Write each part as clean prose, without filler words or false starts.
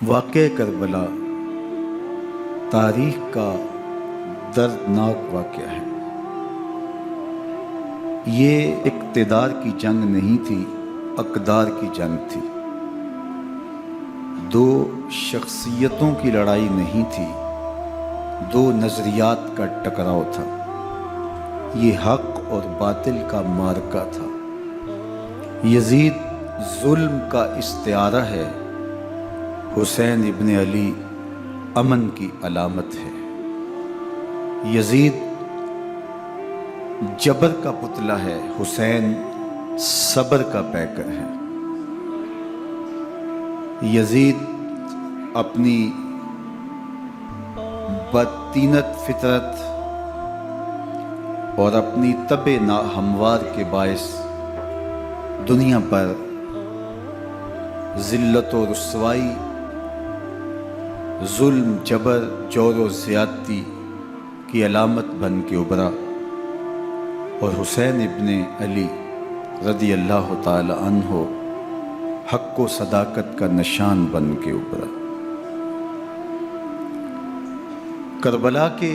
واقعہ کربلا تاریخ کا دردناک واقعہ ہے۔ یہ اقتدار کی جنگ نہیں تھی، اقدار کی جنگ تھی۔ دو شخصیتوں کی لڑائی نہیں تھی، دو نظریات کا ٹکراؤ تھا۔ یہ حق اور باطل کا معرکہ تھا۔ یزید ظلم کا استعارہ ہے، حسین ابن علی امن کی علامت ہے۔ یزید جبر کا پتلا ہے، حسین صبر کا پیکر ہے۔ یزید اپنی بدطینت فطرت اور اپنی طبع ناہموار کے باعث دنیا پر ذلت و رسوائی، ظلم، جبر، جور و زیادتی کی علامت بن کے ابھرا، اور حسین ابن علی رضی اللہ تعالی عنہ حق و صداقت کا نشان بن کے ابھرا۔ کربلا کے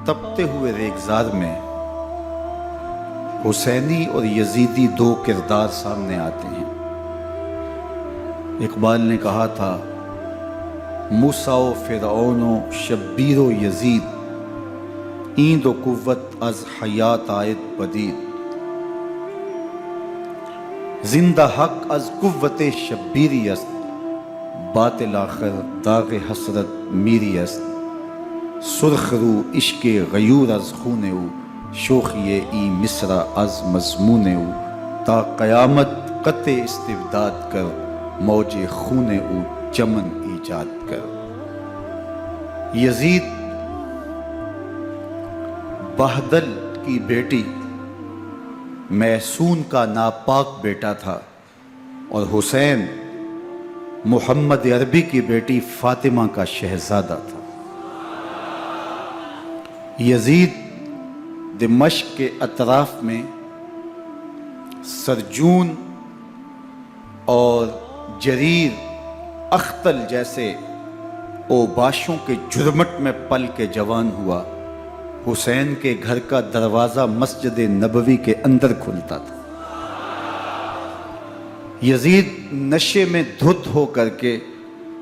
تپتے ہوئے ریگزار میں حسینی اور یزیدی دو کردار سامنے آتے ہیں۔ اقبال نے کہا تھا، موسیٰ و فرعون و شبیر و یزید، ایند و قوت از حیات آید پدید۔ زندہ حق از قوت شبیری است، باطل آخر داغ حسرت میری است۔ سرخ رو عشق غیور از خون او، شوخی ای مصرع از مضمون او۔ تا قیامت قطع استبداد کر، موج خون او چمن ایجاد کر۔ یزید بہدل کی بیٹی محسون کا ناپاک بیٹا تھا، اور حسین محمد عربی کی بیٹی فاطمہ کا شہزادہ تھا۔ یزید دمشق کے اطراف میں سرجون اور جریر، اختل جیسے اوباشوں کے جھرمٹ میں پل کے جوان ہوا۔ حسین کے گھر کا دروازہ مسجد نبوی کے اندر کھلتا تھا۔ یزید نشے میں دھت ہو کر کے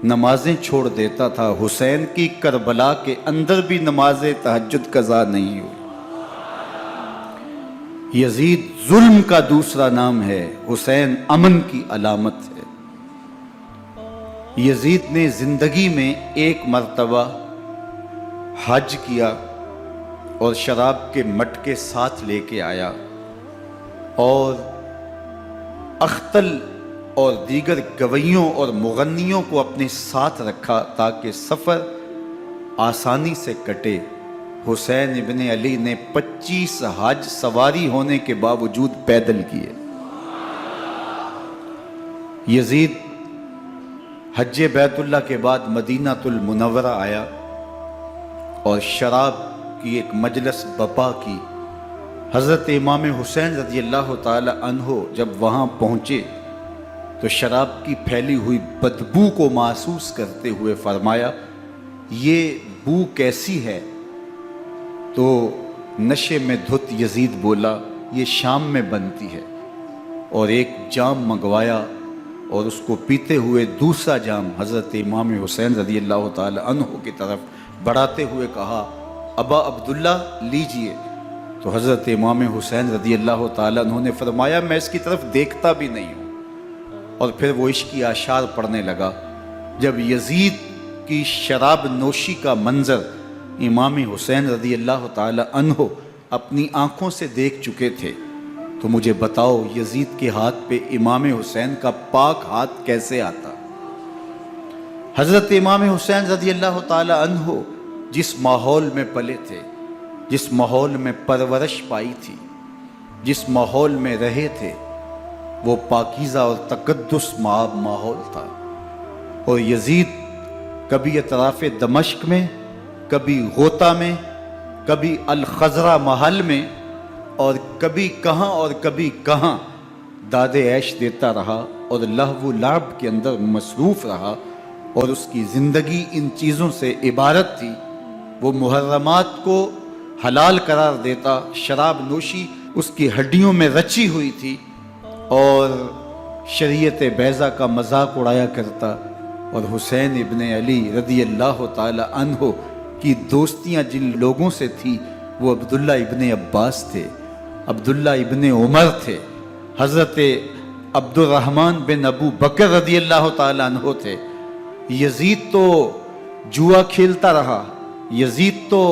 نمازیں چھوڑ دیتا تھا۔ حسین کی کربلا کے اندر بھی نماز تہجد قضا نہیں ہوئی۔ یزید ظلم کا دوسرا نام ہے، حسین امن کی علامت ہے۔ یزید نے زندگی میں ایک مرتبہ حج کیا اور شراب کے مٹکے ساتھ لے کے آیا، اور اختل اور دیگر گویوں اور مغنیوں کو اپنے ساتھ رکھا تاکہ سفر آسانی سے کٹے۔ حسین ابن علی نے 25 حج سواری ہونے کے باوجود پیدل کیے۔ یزید حج بیت اللہ کے بعد مدینہ المنورہ آیا اور شراب کی ایک مجلس بپا کی۔ حضرت امام حسین رضی اللہ تعالی عنہ جب وہاں پہنچے تو شراب کی پھیلی ہوئی بدبو کو محسوس کرتے ہوئے فرمایا، یہ بو کیسی ہے؟ تو نشے میں دھت یزید بولا، یہ شام میں بنتی ہے، اور ایک جام منگوایا اور اس کو پیتے ہوئے دوسرا جام حضرت امام حسین رضی اللہ تعالی عنہ کی طرف بڑھاتے ہوئے کہا، ابا عبداللہ لیجئے۔ تو حضرت امام حسین رضی اللہ تعالی عنہ نے فرمایا، میں اس کی طرف دیکھتا بھی نہیں ہوں، اور پھر وہ عشقی اشعار پڑھنے لگا۔ جب یزید کی شراب نوشی کا منظر امام حسین رضی اللہ تعالی عنہ اپنی آنکھوں سے دیکھ چکے تھے، تو مجھے بتاؤ یزید کے ہاتھ پہ امام حسین کا پاک ہاتھ کیسے آتا؟ حضرت امام حسین رضی اللہ تعالی عنہ جس ماحول میں پلے تھے، جس ماحول میں پرورش پائی تھی، جس ماحول میں رہے تھے، وہ پاکیزہ اور تقدس ماحول تھا۔ اور یزید کبھی اطراف دمشق میں، کبھی غوطہ میں، کبھی الخضرہ محل میں، اور کبھی کہاں اور کبھی کہاں داد عیش دیتا رہا اور لہو و لعب کے اندر مصروف رہا، اور اس کی زندگی ان چیزوں سے عبارت تھی۔ وہ محرمات کو حلال قرار دیتا، شراب نوشی اس کی ہڈیوں میں رچی ہوئی تھی، اور شریعت بیضا کا مذاق اڑایا کرتا۔ اور حسین ابن علی رضی اللہ تعالی عنہ کی دوستیاں جن لوگوں سے تھی وہ عبداللہ ابن عباس تھے، عبداللہ ابن عمر تھے، حضرت عبد الرحمن بن ابو بکر رضی اللہ تعالی عنہ تھے۔ یزید تو جوا کھیلتا رہا، یزید تو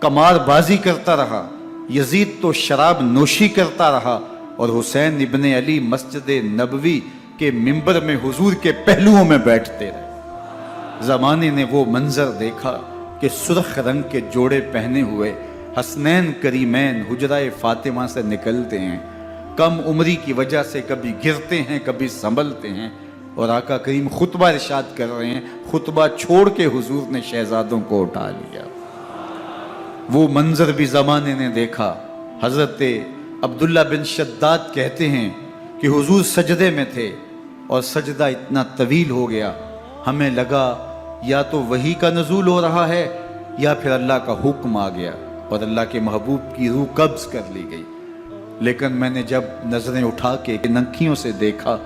قمار بازی کرتا رہا، یزید تو شراب نوشی کرتا رہا، اور حسین ابن علی مسجد نبوی کے ممبر میں حضور کے پہلوؤں میں بیٹھتے رہے۔ زمانے نے وہ منظر دیکھا کہ سرخ رنگ کے جوڑے پہنے ہوئے حسنین کریمین حجرہ فاطمہ سے نکلتے ہیں، کم عمری کی وجہ سے کبھی گرتے ہیں کبھی سنبھلتے ہیں، اور آقا کریم خطبہ ارشاد کر رہے ہیں، خطبہ چھوڑ کے حضور نے شہزادوں کو اٹھا لیا۔ وہ منظر بھی زمانے نے دیکھا۔ حضرت عبداللہ بن شداد کہتے ہیں کہ حضور سجدے میں تھے اور سجدہ اتنا طویل ہو گیا، ہمیں لگا یا تو وحی کا نزول ہو رہا ہے یا پھر اللہ کا حکم آ گیا اور اللہ کے محبوب کی روح قبض کر لی گئی۔ لیکن میں نے جب نظریں اٹھا کے ننکیوں سے دیکھا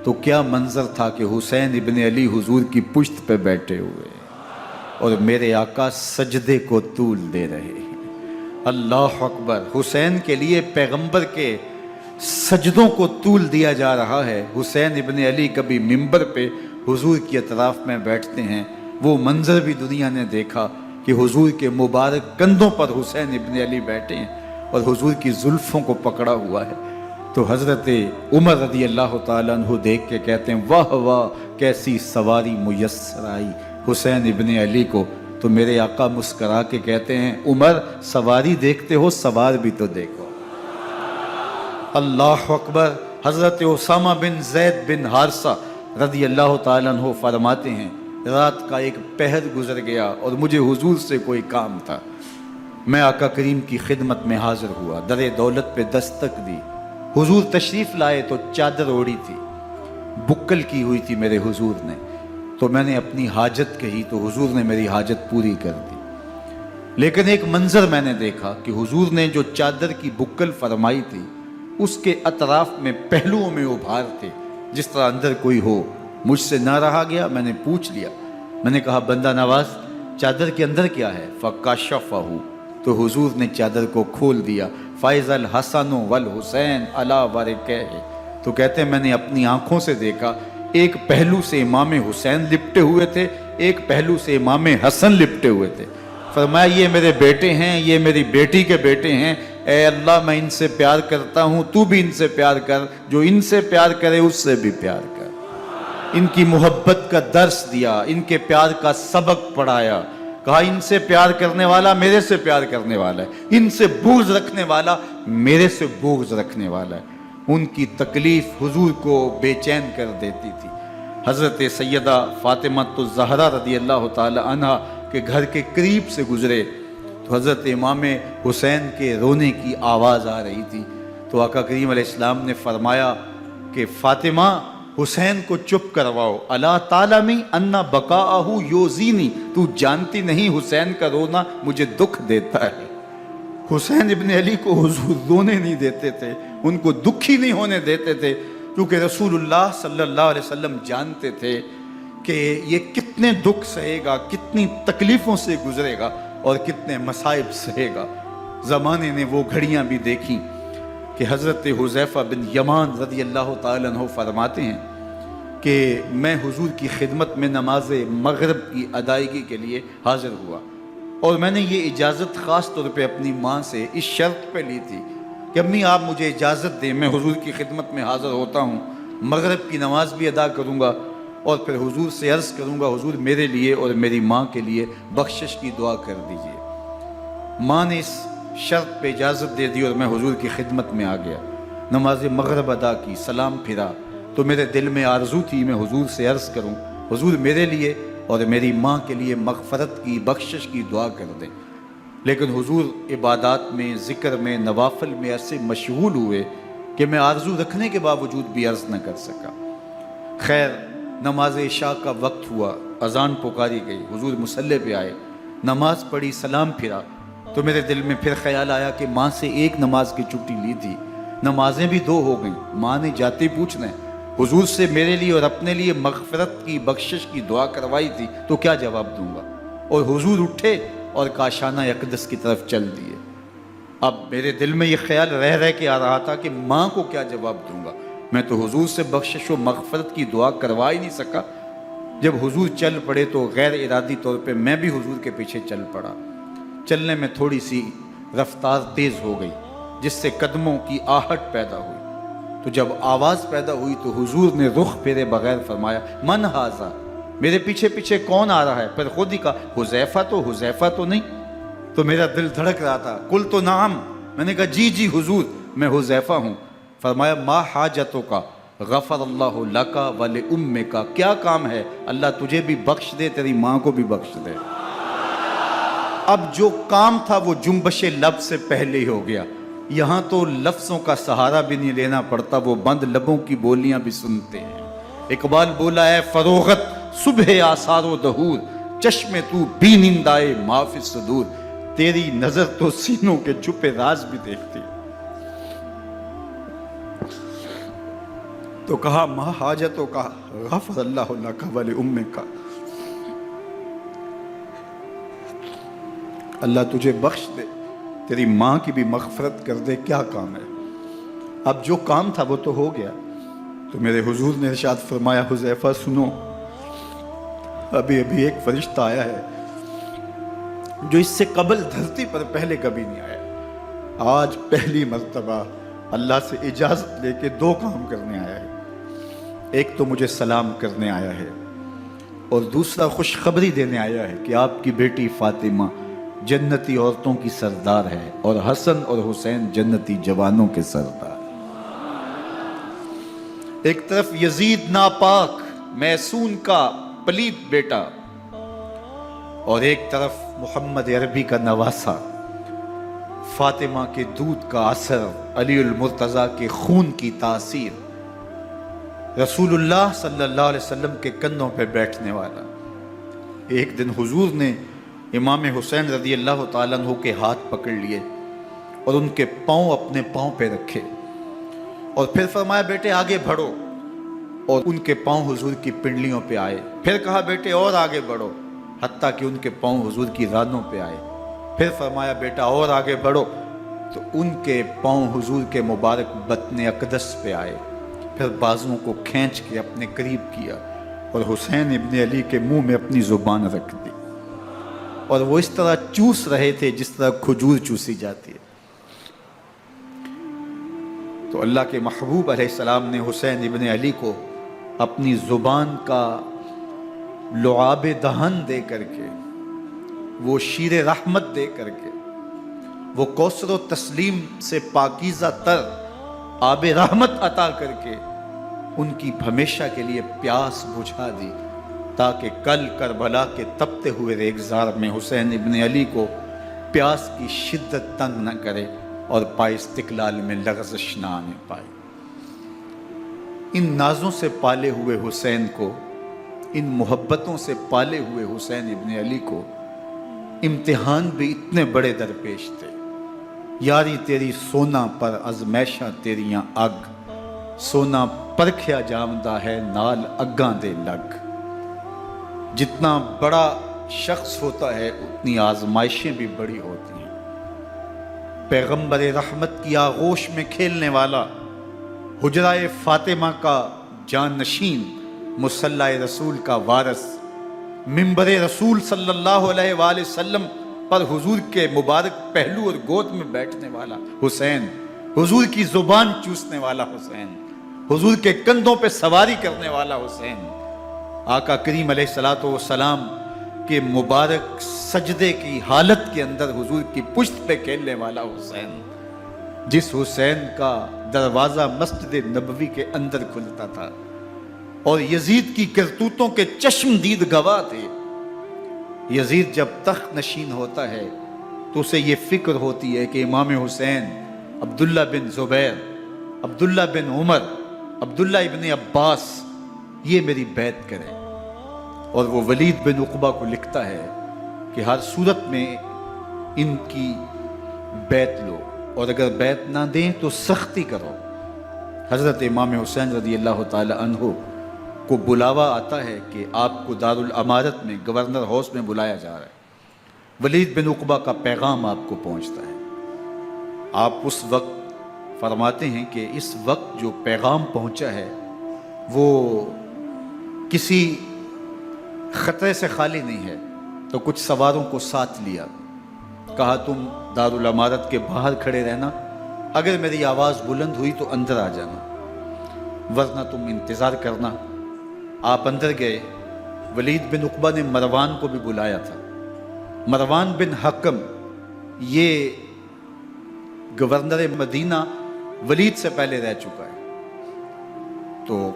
تو کیا منظر تھا کہ حسین ابن علی حضور کی پشت پہ بیٹھے ہوئے اور میرے آقا سجدے کو طول دے رہے ہیں۔ اللہ اکبر! حسین کے لیے پیغمبر کے سجدوں کو طول دیا جا رہا ہے۔ حسین ابن علی کبھی ممبر پہ حضور کی اطراف میں بیٹھتے ہیں، وہ منظر بھی دنیا نے دیکھا کہ حضور کے مبارک کندھوں پر حسین ابن علی بیٹھے ہیں اور حضور کی زلفوں کو پکڑا ہوا ہے۔ تو حضرت عمر رضی اللہ تعالیٰ عنہ دیکھ کے کہتے ہیں واہ واہ کیسی سواری میسر آئی حسین ابن علی کو۔ تو میرے آقا مسکرا کے کہتے ہیں عمر سواری دیکھتے ہو سوار بھی تو دیکھو۔ اللہ اکبر! حضرت اسامہ بن زید بن حارثہ رضی اللہ تعالیٰ عنہ فرماتے ہیں رات کا ایک پہر گزر گیا اور مجھے حضور سے کوئی کام تھا، میں آقا کریم کی خدمت میں حاضر ہوا، در دولت پہ دستک دی، حضور تشریف لائے تو چادر اوڑی تھی، بکل کی ہوئی تھی میرے حضور نے، تو میں نے اپنی حاجت کہی تو حضور نے میری حاجت پوری کر دی۔ لیکن ایک منظر میں نے دیکھا کہ حضور نے جو چادر کی بکل فرمائی تھی اس کے اطراف میں پہلوؤں میں ابھار تھے جس طرح اندر کوئی ہو۔ مجھ سے نہ رہا گیا، میں نے پوچھ لیا، میں نے کہا بندہ نواز چادر کے اندر کیا ہے؟ فَكَشَفَهُ، تو حضور نے چادر کو کھول دیا۔ فَإِذَا الْحَسَنُ وَالْحُسَيْنُ عَلَىٰ وَرِكَيْهِ، تو کہتے ہیں میں نے اپنی آنکھوں سے دیکھا ایک پہلو سے امام حسین لپٹے ہوئے تھے، ایک پہلو سے امام حسن لپٹے ہوئے تھے۔ فرمایا یہ میرے بیٹے ہیں، یہ میری بیٹی کے بیٹے ہیں، اے اللہ میں ان سے پیار کرتا ہوں، تو بھی ان سے پیار کر، جو ان سے پیار کرے اس سے بھی پیار کر۔ ان کی محبت کا درس دیا، ان کے پیار کا سبق پڑھایا، کہا ان سے پیار کرنے والا میرے سے پیار کرنے والا ہے، ان سے بغض رکھنے والا میرے سے بغض رکھنے والا ہے۔ ان کی تکلیف حضور کو بے چین کر دیتی تھی۔ حضرت سیدہ فاطمہ الزہرا رضی اللہ تعالی عنہ کے گھر کے قریب سے گزرے تو حضرت امام حسین کے رونے کی آواز آ رہی تھی، تو آقا کریم علیہ السلام نے فرمایا کہ فاطمہ حسین کو چپ کرواؤ، الا تعلمی ان بقاءہ یوزینی، تو جانتی نہیں حسین کا رونا مجھے دکھ دیتا ہے۔ حسین ابن علی کو حضور رونے نہیں دیتے تھے، ان کو دکھی نہیں ہونے دیتے تھے، کیونکہ رسول اللہ صلی اللہ علیہ وسلم جانتے تھے کہ یہ کتنے دکھ سہے گا، کتنی تکلیفوں سے گزرے گا اور کتنے مصائب سہے گا۔ زمانے نے وہ گھڑیاں بھی دیکھیں کہ حضرت حذیفہ بن یمان رضی اللہ تعالیٰ عنہ فرماتے ہیں کہ میں حضور کی خدمت میں نماز مغرب کی ادائیگی کے لیے حاضر ہوا، اور میں نے یہ اجازت خاص طور پہ اپنی ماں سے اس شرط پہ لی تھی کہ امی آپ مجھے اجازت دیں، میں حضور کی خدمت میں حاضر ہوتا ہوں، مغرب کی نماز بھی ادا کروں گا اور پھر حضور سے عرض کروں گا حضور میرے لیے اور میری ماں کے لیے بخشش کی دعا کر دیجئے۔ ماں نے اس شرط پہ اجازت دے دی اور میں حضور کی خدمت میں آ گیا، نماز مغرب ادا کی، سلام پھرا تو میرے دل میں آرزو تھی میں حضور سے عرض کروں حضور میرے لیے اور میری ماں کے لیے مغفرت کی بخشش کی دعا کر دیں، لیکن حضور عبادات میں ذکر میں نوافل میں ایسے مشغول ہوئے کہ میں آرزو رکھنے کے باوجود بھی عرض نہ کر سکا۔ خیر نماز عشاء کا وقت ہوا، اذان پکاری گئی، حضور مصلی پہ آئے، نماز پڑھی، سلام پھرا، تو میرے دل میں پھر خیال آیا کہ ماں سے ایک نماز کی چھٹی لی تھی، نمازیں بھی 2 ہو گئیں، ماں نے جاتے پوچھنا ہے حضور سے میرے لیے اور اپنے لیے مغفرت کی، بخشش کی دعا کروائی تھی، تو کیا جواب دوں گا؟ اور حضور اٹھے اور کاشانہ اقدس کی طرف چل دیے۔ اب میرے دل میں یہ خیال رہ کے آ رہا تھا کہ ماں کو کیا جواب دوں گا؟ میں تو حضور سے بخشش و مغفرت کی دعا کروا ہی نہیں سکا۔ جب حضور چل پڑے تو غیر ارادی طور پہ میں بھی حضور کے پیچھے چل پڑا۔ چلنے میں تھوڑی سی رفتار تیز ہو گئی، جس سے قدموں کی آہٹ پیدا ہوئی۔ تو جب آواز پیدا ہوئی تو حضور نے رخ پھیرے بغیر فرمایا، من ھذا، میرے پیچھے پیچھے کون آ رہا ہے؟ پھر خود ہی کہا، حذیفہ تو نہیں؟ تو میرا دل دھڑک رہا تھا، قلت نعم، میں نے کہا جی جی حضور، میں حذیفہ ہوں۔ فرمایا، ما حاجتوں کا، غفر اللہ لکا ولأمکا، کیا کام ہے؟ اللہ تجھے بھی بخش دے، تیری ماں کو بھی بخش دے۔ اب جو کام تھا وہ جنبش لب سے پہلے ہی ہو گیا، یہاں تو لفظوں کا سہارا بھی نہیں لینا پڑتا، وہ بند لبوں کی بولیاں بھی سنتے ہیں۔ اقبال بولا ہے، فروغت صبح آثار و دہور، چشم تو بینندائے ما فی الصدور، تیری نظر تو سینوں کے چھپے راز بھی دیکھتی۔ تو کہا، ما حاجتوں کا، غفر اللہ لک ولأمک، اللہ تجھے بخش دے، تیری ماں کی بھی مغفرت کر دے، کیا کام ہے؟ اب جو کام تھا وہ تو ہو گیا۔ تو میرے حضور نے ارشاد فرمایا، حذیفہ سنو، ابھی ایک فرشتہ آیا ہے جو اس سے قبل دھرتی پر پہلے کبھی نہیں آیا، آج پہلی مرتبہ اللہ سے اجازت لے کے 2 کام کرنے آیا ہے۔ ایک تو مجھے سلام کرنے آیا ہے، اور دوسرا خوشخبری دینے آیا ہے کہ آپ کی بیٹی فاطمہ جنتی عورتوں کی سردار ہے، اور حسن اور حسین جنتی جوانوں کے سردار۔ ایک طرف یزید ناپاک میسون کا پلید بیٹا، اور ایک طرف محمد عربی کا نواسا، فاطمہ کے دودھ کا اثر، علی المرتضیٰ کے خون کی تاثیر، رسول اللہ صلی اللہ علیہ وسلم کے کندھوں پہ بیٹھنے والا۔ ایک دن حضور نے امام حسین رضی اللہ تعالیٰ عنہ کے ہاتھ پکڑ لیے اور ان کے پاؤں اپنے پاؤں پہ رکھے، اور پھر فرمایا، بیٹے آگے بڑھو، اور ان کے پاؤں حضور کی پنڈلیوں پہ آئے۔ پھر کہا، بیٹے اور آگے بڑھو، حتیٰ کہ ان کے پاؤں حضور کی رانوں پہ آئے۔ پھر فرمایا، بیٹا اور آگے بڑھو، تو ان کے پاؤں حضور کے مبارک بطن اقدس پہ آئے۔ پھر بازوؤں کو کھینچ کے اپنے قریب کیا، اور حسین ابن علی کے منہ میں اپنی زبان رکھ دی، اور وہ اس طرح چوس رہے تھے جس طرح کھجور چوسی جاتی ہے۔ تو اللہ کے محبوب علیہ السلام نے حسین ابن علی کو اپنی زبان کا لعاب دہن دے کر کے، وہ شیر رحمت دے کر کے، وہ کوثر و تسلیم سے پاکیزہ تر آب رحمت عطا کر کے ان کی ہمیشہ کے لیے پیاس بجھا دی، تاکہ کل کربلا کے تپتے ہوئے ریگزار میں حسین ابن علی کو پیاس کی شدت تنگ نہ کرے اور پائے استقلال میں لغزش نہ آنے پائے۔ ان نازوں سے پالے ہوئے حسین کو، ان محبتوں سے پالے ہوئے حسین ابن علی کو امتحان بھی اتنے بڑے درپیش تھے۔ یاری تیری سونا پر ازمیشاں تیریاں اگ، سونا پرکھیا جامدہ ہے نال اگاں دے لگ۔ جتنا بڑا شخص ہوتا ہے اتنی آزمائشیں بھی بڑی ہوتی ہیں۔ پیغمبر رحمت کی آغوش میں کھیلنے والا، حجرہ فاطمہ کا جانشین، مصلی رسول کا وارث، منبر رسول صلی اللہ علیہ وآلہ وسلم پر حضور کے مبارک پہلو اور گود میں بیٹھنے والا حسین، حضور کی زبان چوسنے والا حسین، حضور کے کندھوں پہ سواری کرنے والا حسین، آقا کریم علیہ السلام کے مبارک سجدے کی حالت کے اندر حضور کی پشت پہ کھیلنے والا حسین، جس حسین کا دروازہ مسجد نبوی کے اندر کھلتا تھا اور یزید کی کرتوتوں کے چشم دید گواہ تھے۔ یزید جب تخت نشین ہوتا ہے تو اسے یہ فکر ہوتی ہے کہ امام حسین عبداللہ بن زبیر، عبداللہ بن عمر، عبداللہ ابن عباس یہ میری بیعت کرے. اور وہ ولید بن عقبہ کو لکھتا ہے کہ ہر صورت میں ان کی بیعت لو، اور اگر بیعت نہ دیں تو سختی کرو. حضرت امام حسین رضی اللہ تعالی عنہ کو بلاوا آتا ہے کہ آپ کو دارالامارت میں گورنر ہاؤس میں بلایا جا رہا ہے. ولید بن عقبہ کا پیغام آپ کو پہنچتا ہے. آپ اس وقت فرماتے ہیں کہ اس وقت جو پیغام پہنچا ہے وہ کسی خطرے سے خالی نہیں ہے. تو کچھ سواروں کو ساتھ لیا، کہا تم دارالامارت کے باہر کھڑے رہنا، اگر میری آواز بلند ہوئی تو اندر آ جانا، ورنہ تم انتظار کرنا. آپ اندر گئے. ولید بن عقبہ نے مروان کو بھی بلایا تھا. مروان بن حکم یہ گورنر مدینہ ولید سے پہلے رہ چکا ہے، تو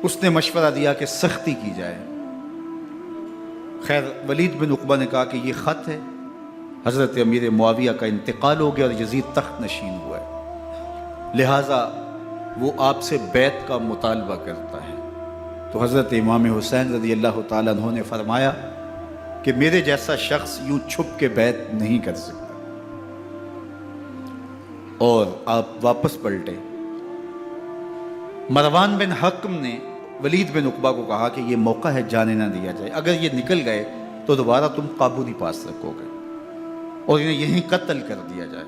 اس نے مشورہ دیا کہ سختی کی جائے. خیر ولید بن عقبہ نے کہا کہ یہ خط ہے، حضرت امیر معاویہ کا انتقال ہو گیا اور یزید تخت نشین ہوا ہے، لہٰذا وہ آپ سے بیعت کا مطالبہ کرتا ہے. تو حضرت امام حسین رضی اللہ تعالیٰ عنہ نے فرمایا کہ میرے جیسا شخص یوں چھپ کے بیعت نہیں کر سکتا. اور آپ واپس پلٹے. مروان بن حکم نے ولید بن عقبہ کو کہا کہ یہ موقع ہے جانے نہ دیا جائے، اگر یہ نکل گئے تو دوبارہ تم قابو نہیں پا سکو گے، اور انہیں یہیں قتل کر دیا جائے.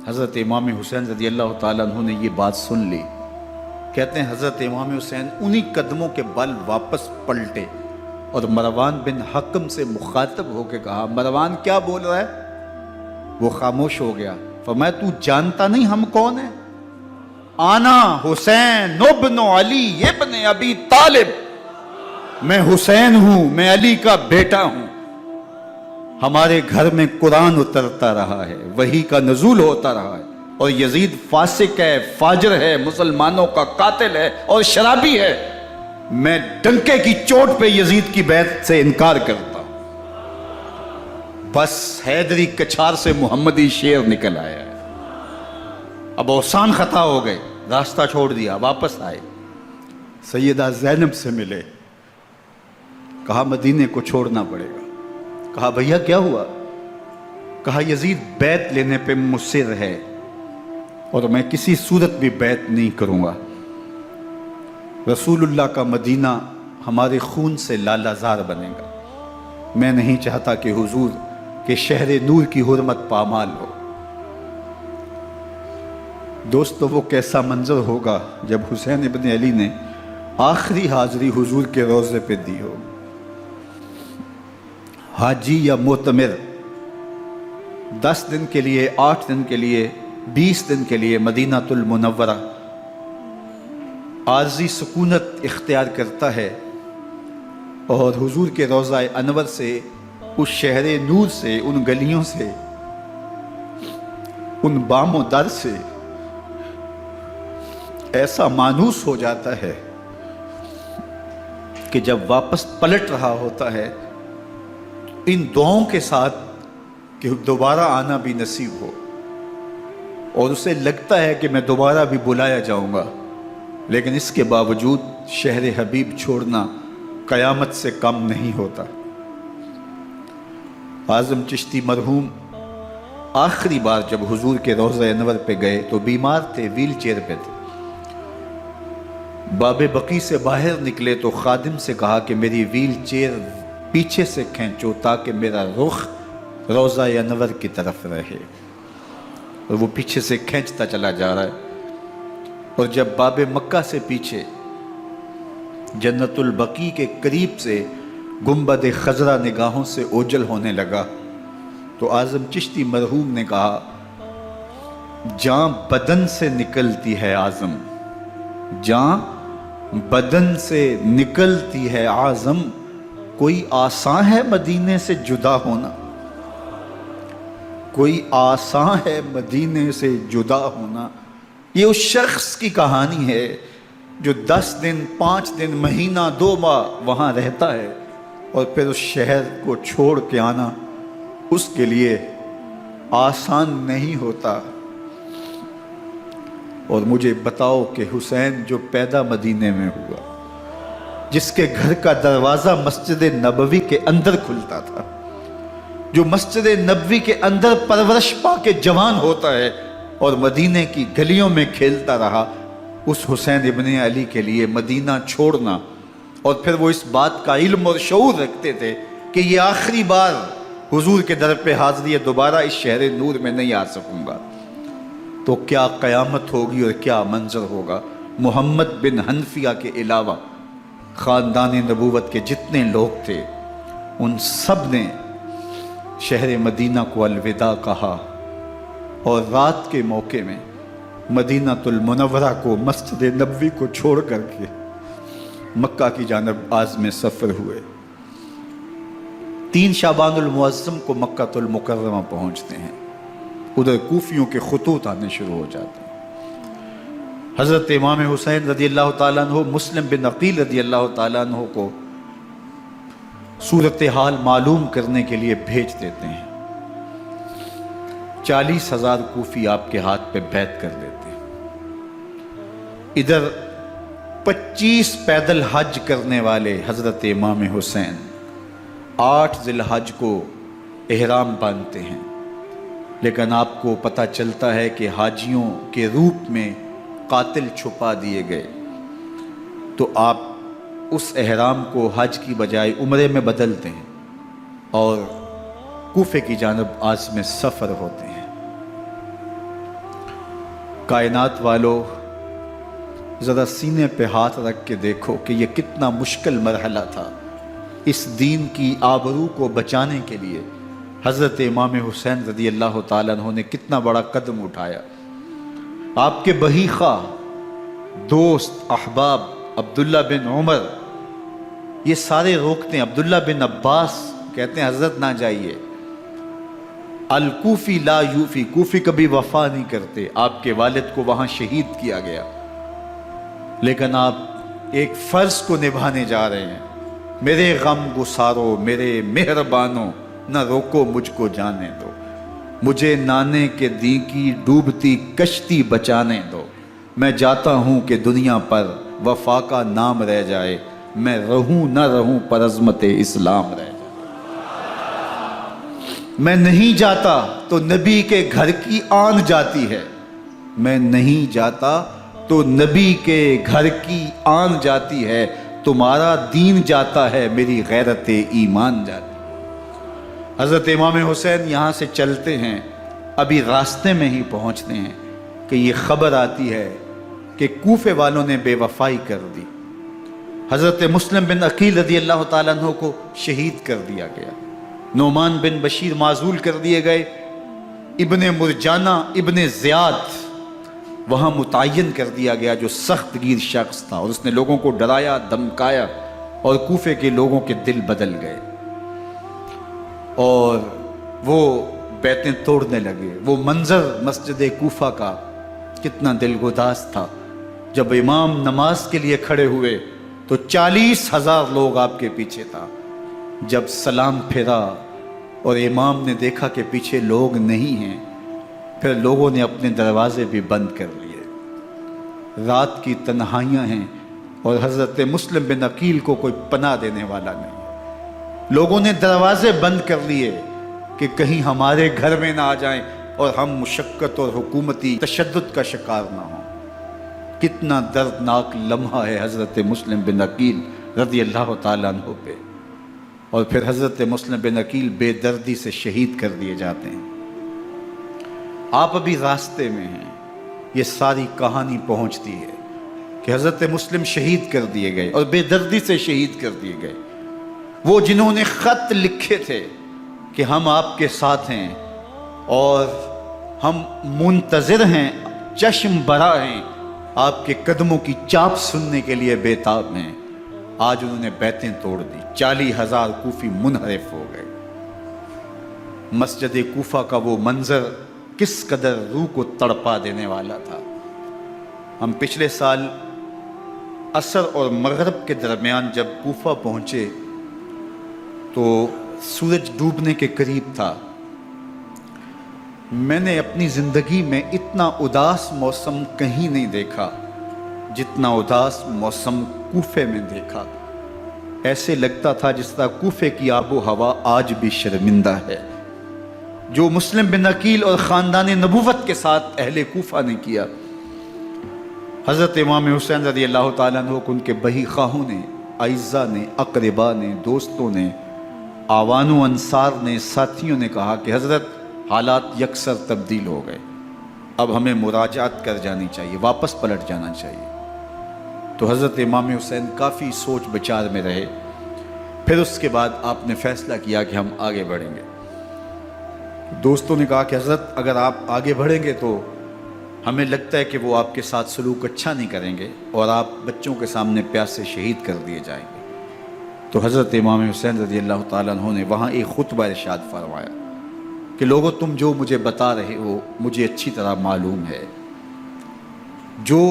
حضرت امام حسین رضی اللہ تعالیٰ عنہ نے یہ بات سن لی. کہتے ہیں حضرت امام حسین انہی قدموں کے بل واپس پلٹے اور مروان بن حکم سے مخاطب ہو کے کہا، مروان کیا بول رہا ہے؟ وہ خاموش ہو گیا. فرمایا تو جانتا نہیں ہم کون ہیں؟ آنا حسین ابن علی ابن ابی طالب، میں حسین ہوں، میں علی کا بیٹا ہوں. ہمارے گھر میں قرآن اترتا رہا ہے، وحی کا نزول ہوتا رہا ہے، اور یزید فاسق ہے، فاجر ہے، مسلمانوں کا قاتل ہے اور شرابی ہے. میں ڈنکے کی چوٹ پہ یزید کی بیعت سے انکار کرتا ہوں. بس حیدری کچھار سے محمدی شیر نکل آیا ہے. اب اوسان خطا ہو گئے، راستہ چھوڑ دیا، واپس آئے. سیدہ زینب سے ملے، کہا مدینے کو چھوڑنا پڑے گا. کہا بھیا کیا ہوا؟ کہا یزید بیعت لینے پہ مصر ہے اور میں کسی صورت بھی بیعت نہیں کروں گا. رسول اللہ کا مدینہ ہمارے خون سے لالہ زار بنے گا. میں نہیں چاہتا کہ حضور کے شہر نور کی حرمت پامال ہو. دوستو وہ کیسا منظر ہوگا جب حسین ابن علی نے آخری حاضری حضور کے روضے پہ دی ہو. حاجی یا معتمر 10 دن کے لیے، 8 دن کے لیے، 20 دن کے لیے مدینہ المنورہ عارضی سکونت اختیار کرتا ہے، اور حضور کے روضہ انور سے، اس شہر نور سے، ان گلیوں سے، ان بام و در سے ایسا مانوس ہو جاتا ہے کہ جب واپس پلٹ رہا ہوتا ہے ان دعاؤں کے ساتھ کہ دوبارہ آنا بھی نصیب ہو، اور اسے لگتا ہے کہ میں دوبارہ بھی بلایا جاؤں گا، لیکن اس کے باوجود شہر حبیب چھوڑنا قیامت سے کم نہیں ہوتا. اعظم چشتی مرحوم آخری بار جب حضور کے روضہ انور پہ گئے تو بیمار تھے، ویل چیئر پہ تھے. باب بقی سے باہر نکلے تو خادم سے کہا کہ میری ویل چیئر پیچھے سے کھینچو تاکہ میرا رخ روضہ انور کی طرف رہے. اور وہ پیچھے سے کھینچتا چلا جا رہا ہے، اور جب باب مکہ سے پیچھے جنت البقیع کے قریب سے گنبد خضرا نگاہوں سے اوجل ہونے لگا تو اعظم چشتی مرحوم نے کہا، جاں بدن سے نکلتی ہے اعظم، جاں بدن سے نکلتی ہے اعظم، کوئی آسان ہے مدینے سے جدا ہونا، کوئی آسان ہے مدینے سے جدا ہونا. یہ اس شخص کی کہانی ہے جو 10 دن، 5 دن، مہینہ، 2 ماہ وہاں رہتا ہے اور پھر اس شہر کو چھوڑ کے آنا اس کے لیے آسان نہیں ہوتا. اور مجھے بتاؤ کہ حسین جو پیدا مدینے میں ہوا، جس کے گھر کا دروازہ مسجد نبوی کے اندر کھلتا تھا، جو مسجد نبوی کے اندر پرورش پا کے جوان ہوتا ہے اور مدینے کی گلیوں میں کھیلتا رہا، اس حسین ابن علی کے لیے مدینہ چھوڑنا، اور پھر وہ اس بات کا علم اور شعور رکھتے تھے کہ یہ آخری بار حضور کے در پہ حاضری ہے، دوبارہ اس شہر نور میں نہیں آ سکوں گا، تو کیا قیامت ہوگی اور کیا منظر ہوگا۔ محمد بن حنفیہ کے علاوہ خاندان نبوت کے جتنے لوگ تھے ان سب نے شہر مدینہ کو الوداع کہا، اور رات کے موقع میں مدینہ المنورہ کو، مسجد نبوی کو چھوڑ کر کے مکہ کی جانب عازم سفر ہوئے۔ 3 شعبان المعظم کو مکہ المکرمہ پہنچتے ہیں، ادھر کوفیوں کے خطوط آنے شروع ہو جاتے ہیں۔ حضرت امام حسین رضی اللہ تعالیٰ عنہ مسلم بن عقیل رضی اللہ تعالیٰ عنہ کو صورتحال معلوم کرنے کے لیے بھیج دیتے ہیں۔ 40,000 کوفی آپ کے ہاتھ پہ بیعت کر دیتے ہیں۔ ادھر 25 پیدل حج کرنے والے حضرت امام حسین 8 ذی الحج کو احرام باندھتے ہیں، لیکن آپ کو پتہ چلتا ہے کہ حاجیوں کے روپ میں قاتل چھپا دیے گئے، تو آپ اس احرام کو حج کی بجائے عمرے میں بدلتے ہیں اور کوفے کی جانب عازم سفر ہوتے ہیں۔ کائنات والو، ذرا سینے پہ ہاتھ رکھ کے دیکھو کہ یہ کتنا مشکل مرحلہ تھا۔ اس دین کی آبرو کو بچانے کے لیے حضرت امام حسین رضی اللہ تعالیٰ عنہ نے کتنا بڑا قدم اٹھایا۔ آپ کے بہیخہ، دوست، احباب عبداللہ بن عمر یہ سارے روکتے ہیں، عبداللہ بن عباس کہتے ہیں حضرت نہ جائیے، الکوفی لا یوفی، کوفی کبھی وفا نہیں کرتے، آپ کے والد کو وہاں شہید کیا گیا، لیکن آپ ایک فرض کو نبھانے جا رہے ہیں۔ میرے غم گسارو، میرے مہربانوں، نہ روکو مجھ کو جانے دو، مجھے نانے کے دی کی ڈوبتی کشتی بچانے دو، میں جاتا ہوں کہ دنیا پر وفا کا نام رہ جائے، میں رہوں نہ رہوں پر عظمت اسلام رہ جائے۔ میں نہیں جاتا تو نبی کے گھر کی آن جاتی ہے، میں نہیں جاتا تو نبی کے گھر کی آن جاتی ہے، تمہارا دین جاتا ہے، میری غیرت ایمان جاتی ہے۔ حضرت امام حسین یہاں سے چلتے ہیں، ابھی راستے میں ہی پہنچتے ہیں کہ یہ خبر آتی ہے کہ کوفے والوں نے بے وفائی کر دی، حضرت مسلم بن عقیل رضی اللہ تعالیٰ عنہ کو شہید کر دیا گیا، نعمان بن بشیر معزول کر دیے گئے، ابن مرجانہ ابن زیاد وہاں متعین کر دیا گیا جو سخت گیر شخص تھا، اور اس نے لوگوں کو ڈرایا، دھمکایا، اور کوفے کے لوگوں کے دل بدل گئے اور وہ بیعتیں توڑنے لگے۔ وہ منظر مسجد کوفہ کا کتنا دلگداز تھا، جب امام نماز کے لیے کھڑے ہوئے تو 40,000 لوگ آپ کے پیچھے تھا۔ جب سلام پھیرا اور امام نے دیکھا کہ پیچھے لوگ نہیں ہیں، پھر لوگوں نے اپنے دروازے بھی بند کر لیے۔ رات کی تنہائیاں ہیں اور حضرت مسلم بن عقیل کو کوئی پناہ دینے والا نہیں، لوگوں نے دروازے بند کر لیے کہ کہیں ہمارے گھر میں نہ آ جائیں اور ہم مشقت اور حکومتی تشدد کا شکار نہ ہوں۔ کتنا دردناک لمحہ ہے حضرت مسلم بن عقیل رضی اللہ تعالیٰ عنہ پہ، اور پھر حضرت مسلم بن عقیل بے دردی سے شہید کر دیے جاتے ہیں۔ آپ ابھی راستے میں ہیں، یہ ساری کہانی پہنچتی ہے کہ حضرت مسلم شہید کر دیے گئے اور بے دردی سے شہید کر دیے گئے۔ وہ جنہوں نے خط لکھے تھے کہ ہم آپ کے ساتھ ہیں اور ہم منتظر ہیں، چشم برا ہیں، آپ کے قدموں کی چاپ سننے کے لیے بیتاب ہیں، آج انہوں نے بیعتیں توڑ دی۔ 40,000 کوفی منحرف ہو گئے۔ مسجد کوفہ کا وہ منظر کس قدر روح کو تڑپا دینے والا تھا۔ ہم پچھلے سال عصر اور مغرب کے درمیان جب کوفہ پہنچے تو سورج ڈوبنے کے قریب تھا۔ میں نے اپنی زندگی میں اتنا اداس موسم کہیں نہیں دیکھا جتنا اداس موسم کوفے میں دیکھا۔ ایسے لگتا تھا جس طرح کوفے کی آب و ہوا آج بھی شرمندہ ہے۔ جو مسلم بن عقیل اور خاندان نبوت کے ساتھ اہل کوفہ نے کیا، حضرت امام حسین رضی اللہ تعالیٰ عنہ کو ان کے بہی خواہوں نے، اعزاء نے، اقربا نے، دوستوں نے، آوان و انصار نے، ساتھیوں نے کہا کہ حضرت حالات یکسر تبدیل ہو گئے، اب ہمیں مراجعت کر جانی چاہیے، واپس پلٹ جانا چاہیے۔ تو حضرت امام حسین کافی سوچ بچار میں رہے، پھر اس کے بعد آپ نے فیصلہ کیا کہ ہم آگے بڑھیں گے۔ دوستوں نے کہا کہ حضرت اگر آپ آگے بڑھیں گے تو ہمیں لگتا ہے کہ وہ آپ کے ساتھ سلوک اچھا نہیں کریں گے اور آپ بچوں کے سامنے پیاسے شہید کر دیے جائیں گے۔ تو حضرت امام حسین رضی اللہ تعالیٰ عنہ نے وہاں ایک خطبہ ارشاد فرمایا کہ لوگوں تم جو مجھے بتا رہے ہو مجھے اچھی طرح معلوم ہے، جو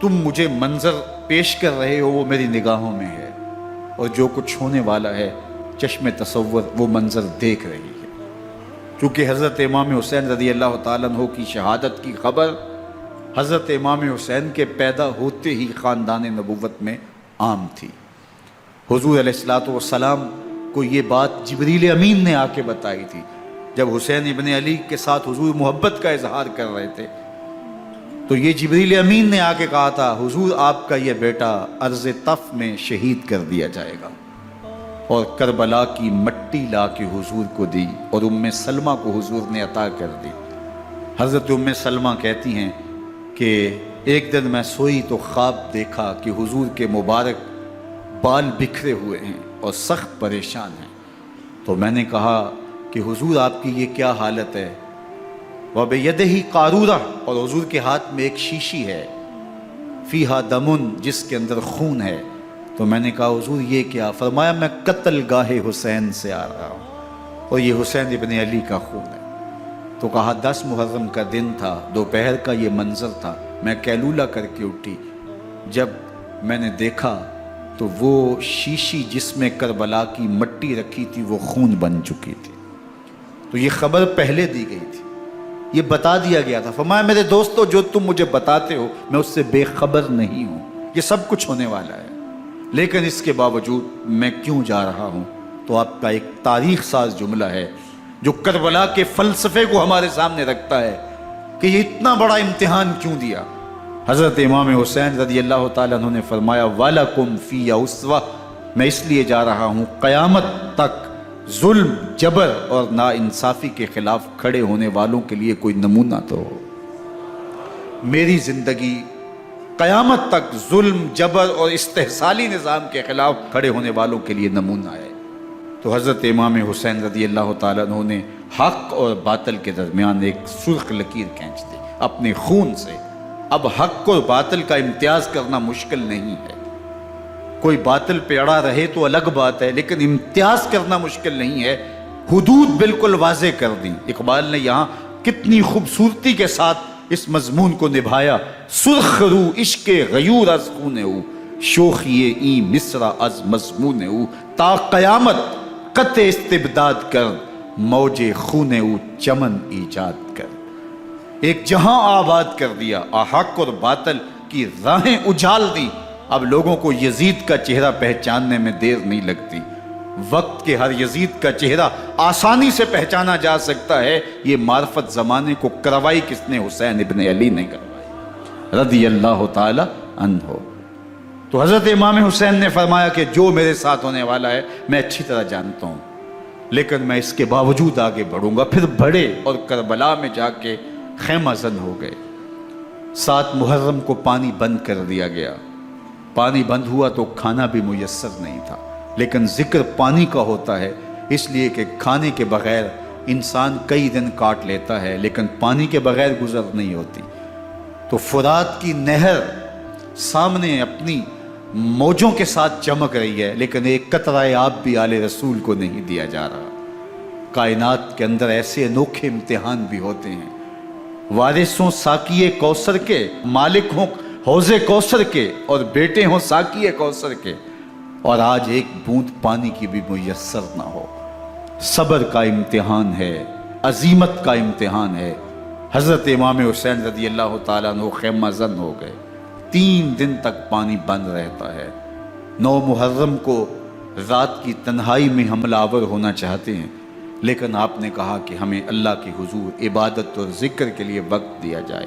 تم مجھے منظر پیش کر رہے ہو وہ میری نگاہوں میں ہے، اور جو کچھ ہونے والا ہے چشم تصور وہ منظر دیکھ رہی ہے۔ چونکہ حضرت امام حسین رضی اللہ تعالیٰ عنہ کی شہادت کی خبر حضرت امام حسین کے پیدا ہوتے ہی خاندان نبوت میں عام تھی۔ حضور علیہ السلام کو یہ بات جبریل امین نے آ کے بتائی تھی جب حسین ابن علی کے ساتھ حضور محبت کا اظہار کر رہے تھے، تو یہ جبریل امین نے آ کے کہا تھا حضور آپ کا یہ بیٹا ارض طف میں شہید کر دیا جائے گا، اور کربلا کی مٹی لا کے حضور کو دی اور ام سلمہ کو حضور نے عطا کر دی۔ حضرت ام سلمہ کہتی ہیں کہ ایک دن میں سوئی تو خواب دیکھا کہ حضور کے مبارک بال بکھرے ہوئے ہیں اور سخت پریشان ہیں، تو میں نے کہا کہ حضور آپ کی یہ کیا حالت ہے؟ وَبِيَدِهِ قَارُورَةٌ، اور حضور کے ہاتھ میں ایک شیشی ہے، فِيهَا دَمٌ، جس کے اندر خون ہے۔ تو میں نے کہا حضور یہ کیا؟ فرمایا میں قتل گاہ حسین سے آ رہا ہوں اور یہ حسین ابن علی کا خون ہے۔ تو کہا 10 محرم کا دن تھا، دوپہر کا یہ منظر تھا، میں کیلولہ کر کے اٹھی، جب میں نے دیکھا تو وہ شیشی جس میں کربلا کی مٹی رکھی تھی وہ خون بن چکی تھی۔ تو یہ خبر پہلے دی گئی تھی، یہ بتا دیا گیا تھا۔ فرمایا میرے دوستو جو تم مجھے بتاتے ہو میں اس سے بے خبر نہیں ہوں، یہ سب کچھ ہونے والا ہے، لیکن اس کے باوجود میں کیوں جا رہا ہوں؟ تو آپ کا ایک تاریخ ساز جملہ ہے جو کربلا کے فلسفے کو ہمارے سامنے رکھتا ہے کہ یہ اتنا بڑا امتحان کیوں دیا۔ حضرت امام حسین رضی اللہ تعالیٰ عنہ نے فرمایا وَلَكُمْ فِي أُسْوَةٌ، میں اس لیے جا رہا ہوں قیامت تک ظلم، جبر اور ناانصافی کے خلاف کھڑے ہونے والوں کے لیے کوئی نمونہ تو ہو۔ میری زندگی قیامت تک ظلم، جبر اور استحصالی نظام کے خلاف کھڑے ہونے والوں کے لیے نمونہ ہے۔ تو حضرت امام حسین رضی اللہ تعالیٰ عنہ نے حق اور باطل کے درمیان ایک سرخ لکیر کھینچ دی اپنے خون سے۔ اب حق اور باطل کا امتیاز کرنا مشکل نہیں ہے، کوئی باطل پہ اڑا رہے تو الگ بات ہے، لیکن امتیاز کرنا مشکل نہیں ہے۔ حدود بالکل واضح کر دی۔ اقبال نے یہاں کتنی خوبصورتی کے ساتھ اس مضمون کو نبھایا۔ سرخ رو عشق غیور از خون او، شوخی این مصرع از مضمون او، تا قیامت قطع استبداد کر، موج خون او چمن ایجاد کر۔ ایک جہاں آباد کر دیا، حق اور باطل کی راہیں اجال دی۔ اب لوگوں کو یزید کا چہرہ پہچاننے میں دیر نہیں لگتی، وقت کے ہر یزید کا چہرہ آسانی سے پہچانا جا سکتا ہے۔ یہ معرفت زمانے کو کروائی کس نے؟ حسین ابن علی نے کروائی رضی اللہ تعالی عنہ۔ تو حضرت امام حسین نے فرمایا کہ جو میرے ساتھ ہونے والا ہے میں اچھی طرح جانتا ہوں، لیکن میں اس کے باوجود آگے بڑھوں گا۔ پھر بڑھے اور کربلا میں جا کے خیمہ زن ہو گئے۔ 7 محرم کو پانی بند کر دیا گیا۔ پانی بند ہوا تو کھانا بھی میسر نہیں تھا، لیکن ذکر پانی کا ہوتا ہے اس لیے کہ کھانے کے بغیر انسان کئی دن کاٹ لیتا ہے، لیکن پانی کے بغیر گزر نہیں ہوتی۔ تو فرات کی نہر سامنے اپنی موجوں کے ساتھ چمک رہی ہے، لیکن ایک قطرہ آب بھی آل رسول کو نہیں دیا جا رہا۔ کائنات کے اندر ایسے انوکھے امتحان بھی ہوتے ہیں۔ وارثوں ساقی کوثر کے، مالک ہوں حوض کوثر کے، اور بیٹے ہوں ساقی کوثر کے، اور آج ایک بوند پانی کی بھی میسر نہ ہو۔ صبر کا امتحان ہے، عزیمت کا امتحان ہے۔ حضرت امام حسین رضی اللہ تعالیٰ عنہ خیمہ زن ہو گئے۔ 3 دن تک پانی بند رہتا ہے۔ 9 محرم کو رات کی تنہائی میں حملہ آور ہونا چاہتے ہیں، لیکن آپ نے کہا کہ ہمیں اللہ کے حضور عبادت اور ذکر کے لیے وقت دیا جائے۔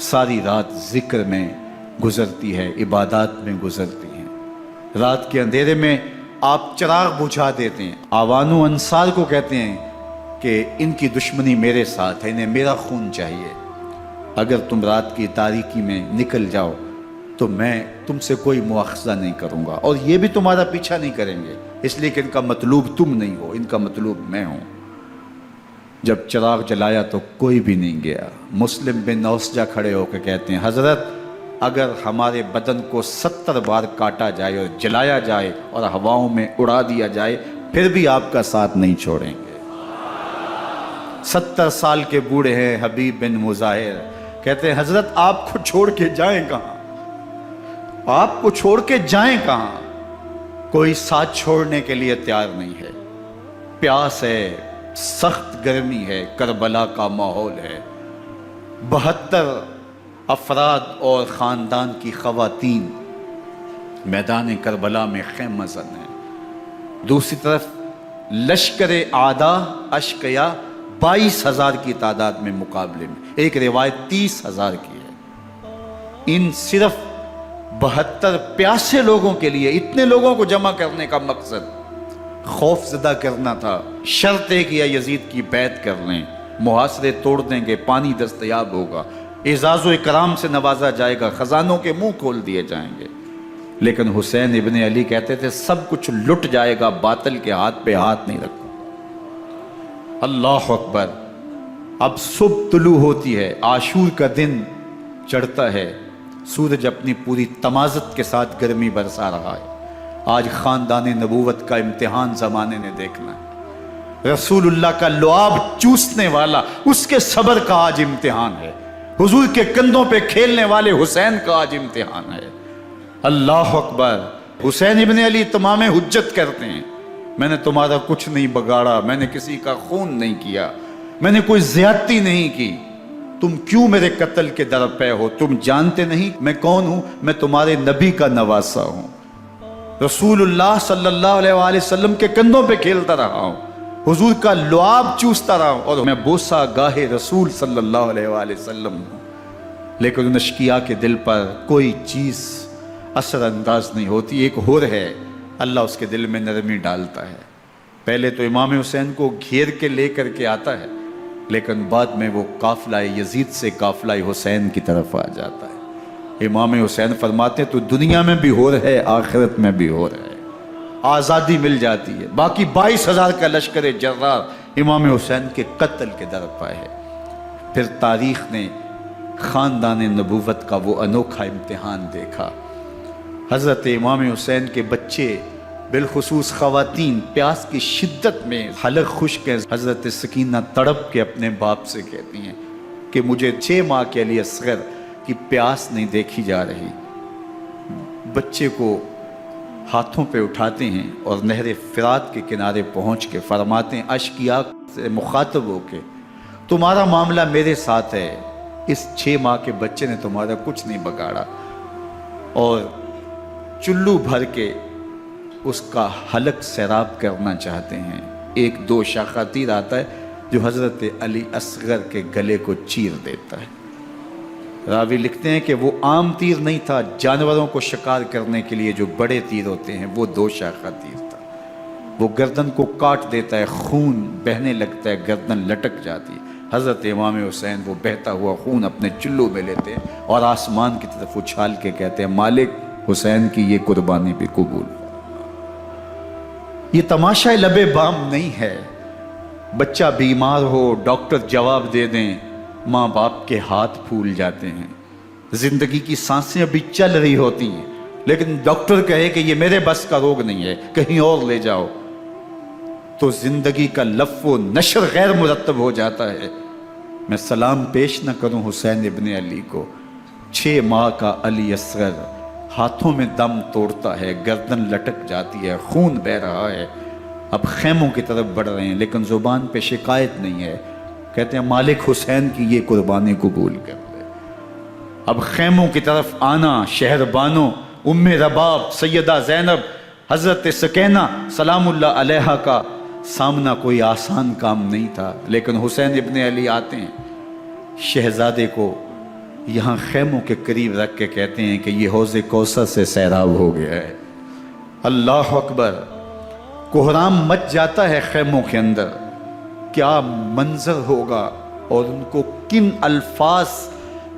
ساری رات ذکر میں گزرتی ہے، عبادات میں گزرتی ہیں۔ رات کے اندھیرے میں آپ چراغ بجھا دیتے ہیں۔ آوان و انصار کو کہتے ہیں کہ ان کی دشمنی میرے ساتھ ہے، انہیں میرا خون چاہیے، اگر تم رات کی تاریکی میں نکل جاؤ تو میں تم سے کوئی مواخذہ نہیں کروں گا، اور یہ بھی تمہارا پیچھا نہیں کریں گے، اس لیے کہ ان کا مطلوب تم نہیں ہو، ان کا مطلوب میں ہوں۔ جب چراغ جلایا تو کوئی بھی نہیں گیا۔ مسلم بن نوسجہ کھڑے ہو کے کہتے ہیں حضرت اگر ہمارے بدن کو 70 بار کاٹا جائے اور جلایا جائے اور ہواؤں میں اڑا دیا جائے پھر بھی آپ کا ساتھ نہیں چھوڑیں گے۔ 70 سال کے بوڑھے ہیں حبیب بن مظاہر، کہتے ہیں حضرت آپ کو چھوڑ کے جائیں کہاں، آپ کو چھوڑ کے جائیں کہاں؟ کوئی ساتھ چھوڑنے کے لیے تیار نہیں ہے، پیاس ہے، سخت گرمی ہے، کربلا کا ماحول ہے، 72 افراد اور خاندان کی خواتین میدان کربلا میں خیمہ زن ہیں۔ دوسری طرف لشکر اعداء اشقیا 22,000 کی تعداد میں مقابلے میں، ایک روایت 30,000 کی ہے۔ ان صرف 72 پیاسے لوگوں کے لیے اتنے لوگوں کو جمع کرنے کا مقصد خوف زدہ کرنا تھا۔ شرط ہے کہ یزید کی بیعت کر لیں، محاصرے توڑ دیں گے، پانی دستیاب ہوگا، اعزاز و اکرام سے نوازا جائے گا، خزانوں کے منہ کھول دیے جائیں گے۔ لیکن حسین ابن علی کہتے تھے سب کچھ لٹ جائے گا، باطل کے ہاتھ پہ ہاتھ نہیں رکھوں۔ اللہ اکبر۔ اب صبح طلوع ہوتی ہے، عاشور کا دن چڑھتا ہے، سورج اپنی پوری تمازت کے ساتھ گرمی برسا رہا ہے۔ آج خاندان نبوت کا امتحان زمانے نے دیکھنا ہے۔ رسول اللہ کا لعاب چوسنے والا اس کے صبر کا آج امتحان ہے، حضور کے کندھوں پہ کھیلنے والے حسین کا آج امتحان ہے۔ اللہ اکبر۔ حسین ابن علی تمام حجت کرتے ہیں میں نے تمہارا کچھ نہیں بگاڑا، میں نے کسی کا خون نہیں کیا، میں نے کوئی زیادتی نہیں کی، تم کیوں میرے قتل کے در پہ ہو؟ تم جانتے نہیں میں کون ہوں؟ میں تمہارے نبی کا نواسا ہوں، رسول اللہ صلی اللہ علیہ وآلہ وسلم کے کندھوں پہ کھیلتا رہا ہوں، حضور کا لعاب چوستا رہا ہوں، اور میں بوسہ گاہے رسول صلی اللہ علیہ وآلہ وسلم ہوں۔ لیکن ان اشقیاء کے دل پر کوئی چیز اثر انداز نہیں ہوتی۔ ایک ہور ہے، اللہ اس کے دل میں نرمی ڈالتا ہے۔ پہلے تو امام حسین کو گھیر کے لے کر کے آتا ہے، لیکن بعد میں وہ قافلہ یزید سے قافلہ حسین کی طرف آ جاتا ہے۔ امام حسین فرماتے ہیں تو دنیا میں بھی ہور ہے، آخرت میں بھی ہور ہے، آزادی مل جاتی ہے۔ باقی 22,000 کا لشکر جرار امام حسین کے قتل کے در پہ ہے۔ پھر تاریخ نے خاندان نبوت کا وہ انوکھا امتحان دیکھا۔ حضرت امام حسین کے بچے بالخصوص خواتین پیاس کی شدت میں حلق خشک ہے۔ حضرت سکینہ تڑپ کے اپنے باپ سے کہتی ہیں کہ مجھے 6 ماہ کے علی اصغر کی پیاس نہیں دیکھی جا رہی۔ بچے کو ہاتھوں پہ اٹھاتے ہیں اور نہر فرات کے کنارے پہنچ کے فرماتے ہیں اشقیاء سے مخاطب ہو کے تمہارا معاملہ میرے ساتھ ہے، اس 6 ماہ کے بچے نے تمہارا کچھ نہیں بگاڑا، اور چلو بھر کے اس کا حلق سیراب کرنا چاہتے ہیں۔ ایک 2 شاخہ تیر آتا ہے جو حضرت علی اصغر کے گلے کو چیر دیتا ہے۔ راوی لکھتے ہیں کہ وہ عام تیر نہیں تھا، جانوروں کو شکار کرنے کے لیے جو بڑے تیر ہوتے ہیں وہ 2 شاخہ تیر تھا۔ وہ گردن کو کاٹ دیتا ہے، خون بہنے لگتا ہے، گردن لٹک جاتی ہے۔ حضرت امام حسین وہ بہتا ہوا خون اپنے چلو میں لیتے ہیں اور آسمان کی طرف اچھال کے کہتے ہیں مالک حسین کی یہ قربانی بھی قبول۔ یہ تماشا لبے بام نہیں ہے، بچہ بیمار ہو ڈاکٹر جواب دے دیں، ماں باپ کے ہاتھ پھول جاتے ہیں، زندگی کی سانسیں ابھی چل رہی ہوتی ہیں، لیکن ڈاکٹر کہے کہ یہ میرے بس کا روگ نہیں ہے، کہیں اور لے جاؤ، تو زندگی کا لف و نشر غیر مرتب ہو جاتا ہے۔ میں سلام پیش نہ کروں حسین ابن علی کو، 6 ماہ کا علی اصغر ہاتھوں میں دم توڑتا ہے، گردن لٹک جاتی ہے، خون بہہ رہا ہے۔ اب خیموں کی طرف بڑھ رہے ہیں لیکن زبان پہ شکایت نہیں ہے، کہتے ہیں مالک حسین کی یہ قربانی قبول کر لے۔ اب خیموں کی طرف آنا، شہر بانوں ام رباب سیدہ زینب حضرت سکینہ سلام اللہ علیہا کا سامنا کوئی آسان کام نہیں تھا، لیکن حسین ابن علی آتے ہیں، شہزادے کو یہاں خیموں کے قریب رکھ کے کہتے ہیں کہ یہ حوض کوثر سے سیراب ہو گیا ہے۔ اللہ اکبر، کوہرام مچ جاتا ہے خیموں کے اندر، کیا منظر ہوگا اور ان کو کن الفاظ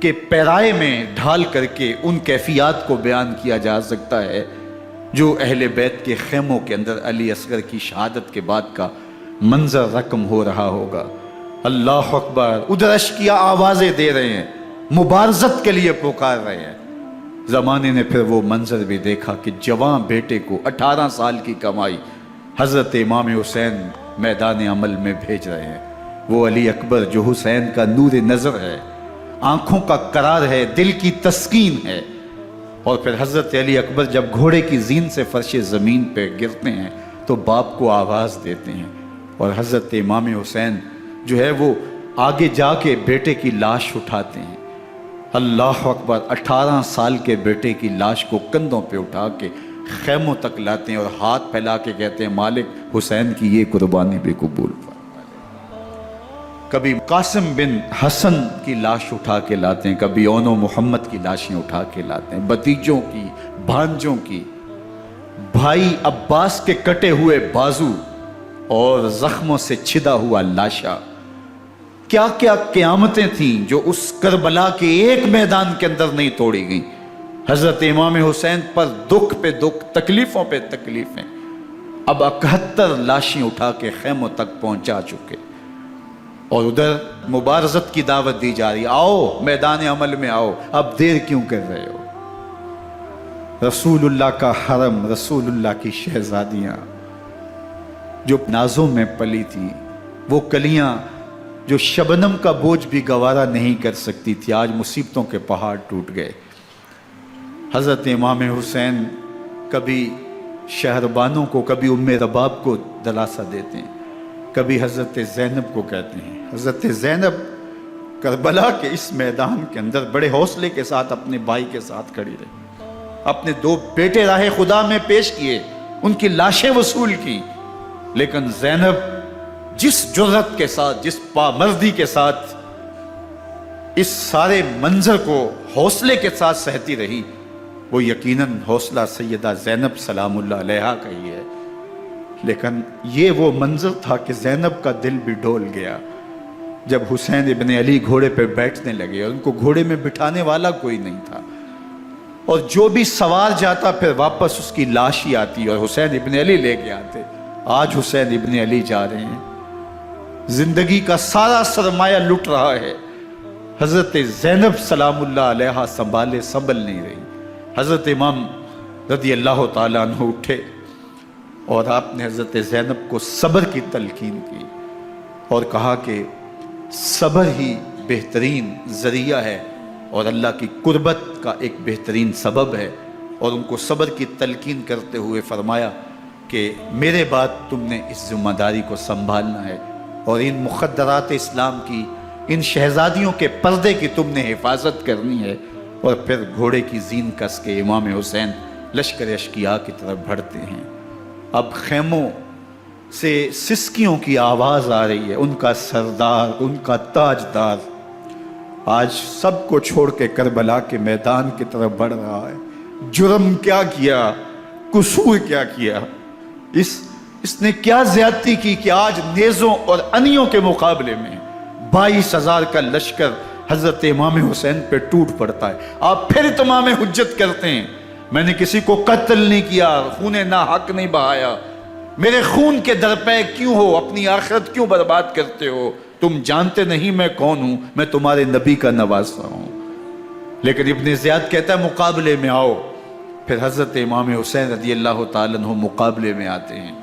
کے پیرائے میں ڈھال کر کے ان کیفیات کو بیان کیا جا سکتا ہے جو اہل بیت کے خیموں کے اندر علی اصغر کی شہادت کے بعد کا منظر رقم ہو رہا ہوگا۔ اللہ اکبر، ادھر اشکیا آوازیں دے رہے ہیں، مبارزت کے لیے پکار رہے ہیں۔ زمانے نے پھر وہ منظر بھی دیکھا کہ جوان بیٹے کو 18 سال کی کمائی حضرت امام حسین میدان عمل میں بھیج رہے ہیں۔ وہ علی اکبر جو حسین کا نور نظر ہے، آنکھوں کا قرار ہے، دل کی تسکین ہے۔ اور پھر حضرت علی اکبر جب گھوڑے کی زین سے فرش زمین پہ گرتے ہیں تو باپ کو آواز دیتے ہیں، اور حضرت امام حسین جو ہے وہ آگے جا کے بیٹے کی لاش اٹھاتے ہیں۔ اللہ اکبر، 18 سال کے بیٹے کی لاش کو کندھوں پہ اٹھا کے خیموں تک لاتے ہیں اور ہاتھ پھیلا کے کہتے ہیں مالک حسین کی یہ قربانی بھی قبول فرما۔ کبھی قاسم بن حسن کی لاش اٹھا کے لاتے ہیں، کبھی اون و محمد کی لاشیں اٹھا کے لاتے ہیں، بتیجوں کی، بھانجوں کی، بھائی عباس کے کٹے ہوئے بازو اور زخموں سے چھدا ہوا لاشا۔ کیا کیا قیامتیں تھیں جو اس کربلا کے ایک میدان کے اندر نہیں توڑی گئیں۔ حضرت امام حسین پر دکھ پہ دکھ، تکلیفوں پہ تکلیفیں۔ اب 71 لاشیں اٹھا کے خیموں تک پہنچا چکے، اور ادھر مبارزت کی دعوت دی جا رہی، آؤ میدان عمل میں آؤ، اب دیر کیوں کر رہے ہو۔ رسول اللہ کا حرم، رسول اللہ کی شہزادیاں جو نازوں میں پلی تھی، وہ کلیاں جو شبنم کا بوجھ بھی گوارا نہیں کر سکتی تھی، آج مصیبتوں کے پہاڑ ٹوٹ گئے۔ حضرت امام حسین کبھی شہربانوں کو، کبھی ام رباب کو دلاسا دیتے ہیں، کبھی حضرت زینب کو کہتے ہیں۔ حضرت زینب کربلا کے اس میدان کے اندر بڑے حوصلے کے ساتھ اپنے بھائی کے ساتھ کھڑی رہی، اپنے 2 بیٹے راہ خدا میں پیش کیے، ان کی لاشیں وصول کی، لیکن زینب جس جرأت کے ساتھ، جس پامردی کے ساتھ اس سارے منظر کو حوصلے کے ساتھ سہتی رہی، وہ یقیناً حوصلہ سیدہ زینب سلام اللہ علیہا کا ہی ہے۔ لیکن یہ وہ منظر تھا کہ زینب کا دل بھی ڈول گیا جب حسین ابن علی گھوڑے پہ بیٹھنے لگے، اور ان کو گھوڑے میں بٹھانے والا کوئی نہیں تھا، اور جو بھی سوار جاتا پھر واپس اس کی لاش ہی آتی اور حسین ابن علی لے کے آتے۔ آج حسین ابن علی جا رہے ہیں، زندگی کا سارا سرمایہ لٹ رہا ہے، حضرت زینب سلام اللہ علیہا سنبھالے سنبھل نہیں رہی۔ حضرت امام رضی اللہ تعالیٰ عنہ اٹھے اور آپ نے حضرت زینب کو صبر کی تلقین کی اور کہا کہ صبر ہی بہترین ذریعہ ہے اور اللہ کی قربت کا ایک بہترین سبب ہے، اور ان کو صبر کی تلقین کرتے ہوئے فرمایا کہ میرے بعد تم نے اس ذمہ داری کو سنبھالنا ہے، اور ان مخدرات اسلام کی، ان شہزادیوں کے پردے کی تم نے حفاظت کرنی ہے۔ اور پھر گھوڑے کی زین کس کے امام حسین لشکر اشکیا کی طرف بڑھتے ہیں۔ اب خیموں سے سسکیوں کی آواز آ رہی ہے، ان کا سردار، ان کا تاجدار آج سب کو چھوڑ کے کربلا کے میدان کی طرف بڑھ رہا ہے۔ جرم کیا کیا، قصور کیا کیا، اس نے کیا زیادتی کی کہ آج نیزوں اور انیوں کے مقابلے میں 22,000 کا لشکر حضرت امام حسین پہ ٹوٹ پڑتا ہے۔ آپ پھر اتمام حجت کرتے ہیں، میں نے کسی کو قتل نہیں کیا، خون ناحق نہیں بہایا، میرے خون کے درپے کیوں ہو، اپنی آخرت کیوں برباد کرتے ہو، تم جانتے نہیں میں کون ہوں، میں تمہارے نبی کا نواسا ہوں۔ لیکن ابن زیاد کہتا ہے مقابلے میں آؤ۔ پھر حضرت امام حسین رضی اللہ تعالیٰ عنہ مقابلے میں آتے ہیں،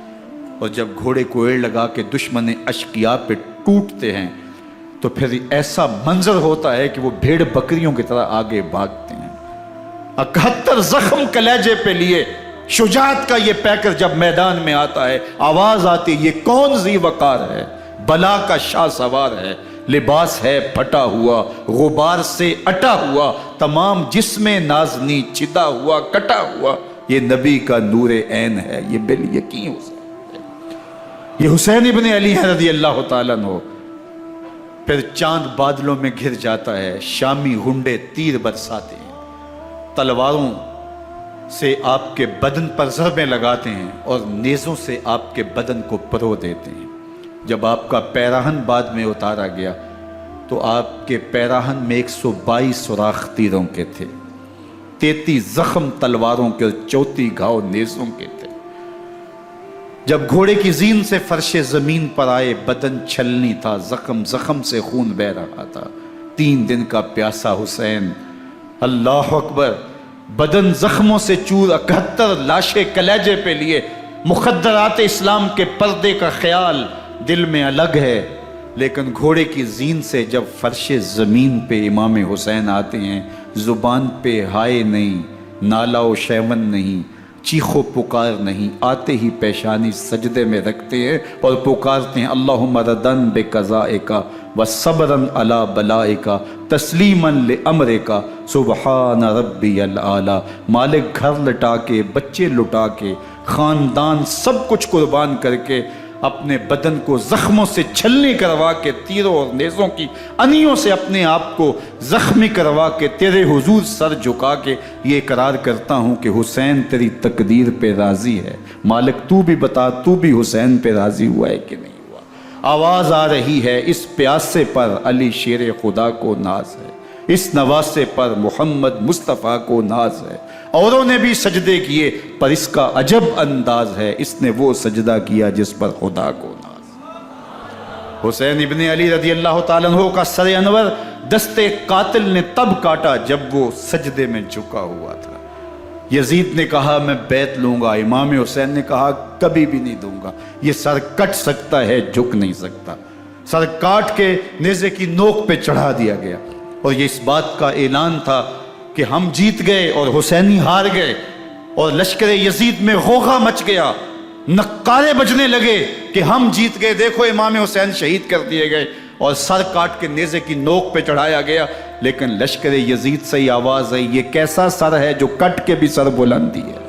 اور جب گھوڑے کو ایڑ لگا کے دشمن اشقیاء پہ ٹوٹتے ہیں تو پھر ایسا منظر ہوتا ہے کہ وہ بھیڑ بکریوں کی طرح آگے بھاگتے ہیں۔ 71 زخم کلیجے پہ لیے شجاعت کا یہ پیکر جب میدان میں آتا ہے، آواز آتی، یہ کون ذی وقار ہے، بلا کا شاہ سوار ہے، لباس ہے پھٹا ہوا غبار سے اٹا ہوا، تمام جسم نازنی چدا ہوا کٹا ہوا، یہ نبی کا نور عین ہے، یہ بالیقین حسین ہے، یہ حسین ابن علی ہے رضی اللہ تعالیٰ عنہ۔ پھر چاند بادلوں میں گھر جاتا ہے، شامی غنڈے تیر برساتے ہیں، تلواروں سے آپ کے بدن پر ضربیں لگاتے ہیں اور نیزوں سے آپ کے بدن کو پرو دیتے ہیں۔ جب آپ کا پیراہن بعد میں اتارا گیا تو آپ کے پیراہن میں 122 سوراخ تیروں کے تھے، 33 زخم تلواروں کے اور 34 گھاؤ نیزوں کے تھے۔ جب گھوڑے کی زین سے فرش زمین پر آئے، بدن چھلنی تھا، زخم زخم سے خون بہ رہا تھا، 3 دن کا پیاسا حسین، اللہ اکبر، بدن زخموں سے چور، 71 لاشیں کلیجے پہ لیے، مخدرات اسلام کے پردے کا خیال دل میں الگ ہے، لیکن گھوڑے کی زین سے جب فرش زمین پہ امام حسین آتے ہیں، زبان پہ ہائے نہیں، نالا و شیون نہیں، چیخ و پکار نہیں، آتے ہی پیشانی سجدے میں رکھتے ہیں اور پکارتے ہیں اللہم ردن بقضائک وصبرن علی بلائک تسلیما لامرک سبحان ربی العالی۔ مالک گھر لٹا کے، بچے لٹا کے، خاندان سب کچھ قربان کر کے، اپنے بدن کو زخموں سے چھلنی کروا کے، تیروں اور نیزوں کی انیوں سے اپنے آپ کو زخمی کروا کے، تیرے حضور سر جھکا کے یہ اقرار کرتا ہوں کہ حسین تیری تقدیر پہ راضی ہے، مالک تو بھی بتا، تو بھی حسین پہ راضی ہوا ہے کہ نہیں ہوا۔ آواز آ رہی ہے، اس پیاسے پر علی شیر خدا کو ناز ہے، اس نواسے پر محمد مصطفیٰ کو ناز ہے۔ اوروں نے بھی سجدے کیے پر اس کا عجب انداز ہے، اس نے وہ سجدہ کیا جس پر خدا کو ناز۔ حسین ابن علی رضی اللہ تعالیٰ عنہ کا سر انور دستے قاتل نے تب کاٹا جب وہ سجدے میں جھکا ہوا تھا۔ یزید نے کہا میں بیعت لوں گا، امام حسین نے کہا کبھی بھی نہیں دوں گا، یہ سر کٹ سکتا ہے جھک نہیں سکتا۔ سر کاٹ کے نیزے کی نوک پہ چڑھا دیا گیا اور یہ اس بات کا اعلان تھا کہ ہم جیت گئے اور حسینی ہار گئے، اور لشکر یزید میں غوغا مچ گیا، نقارے بجنے لگے کہ ہم جیت گئے، دیکھو امام حسین شہید کر دیے گئے، اور سر کاٹ کے نیزے کی نوک پہ چڑھایا گیا۔ لیکن لشکر یزید سے ہی آواز آئی یہ کیسا سر ہے جو کٹ کے بھی سر بلندی ہے،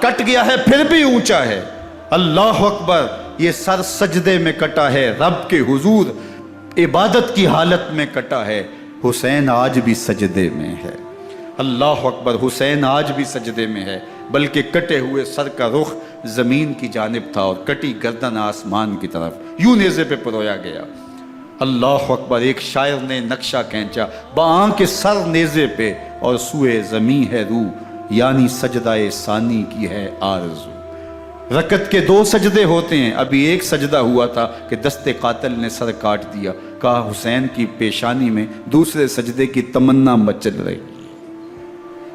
کٹ گیا ہے پھر بھی اونچا ہے، اللہ اکبر، یہ سر سجدے میں کٹا ہے، رب کے حضور عبادت کی حالت میں کٹا ہے۔ حسین آج بھی سجدے میں ہے، اللہ اکبر، حسین آج بھی سجدے میں ہے، بلکہ کٹے ہوئے سر کا رخ زمین کی جانب تھا اور کٹی گردن آسمان کی طرف، یوں نیزے پہ پرویا گیا۔ اللہ اکبر، ایک شاعر نے نقشہ کھینچا، بآنکھ سر نیزے پہ اور سوئے زمیں ہے روح، یعنی سجدہ ثانی کی ہے آرزو۔ رکعت کے 2 سجدے ہوتے ہیں، ابھی ایک سجدہ ہوا تھا کہ دست قاتل نے سر کاٹ دیا، کہا حسین کی پیشانی میں دوسرے سجدے کی تمنا مچل رہی۔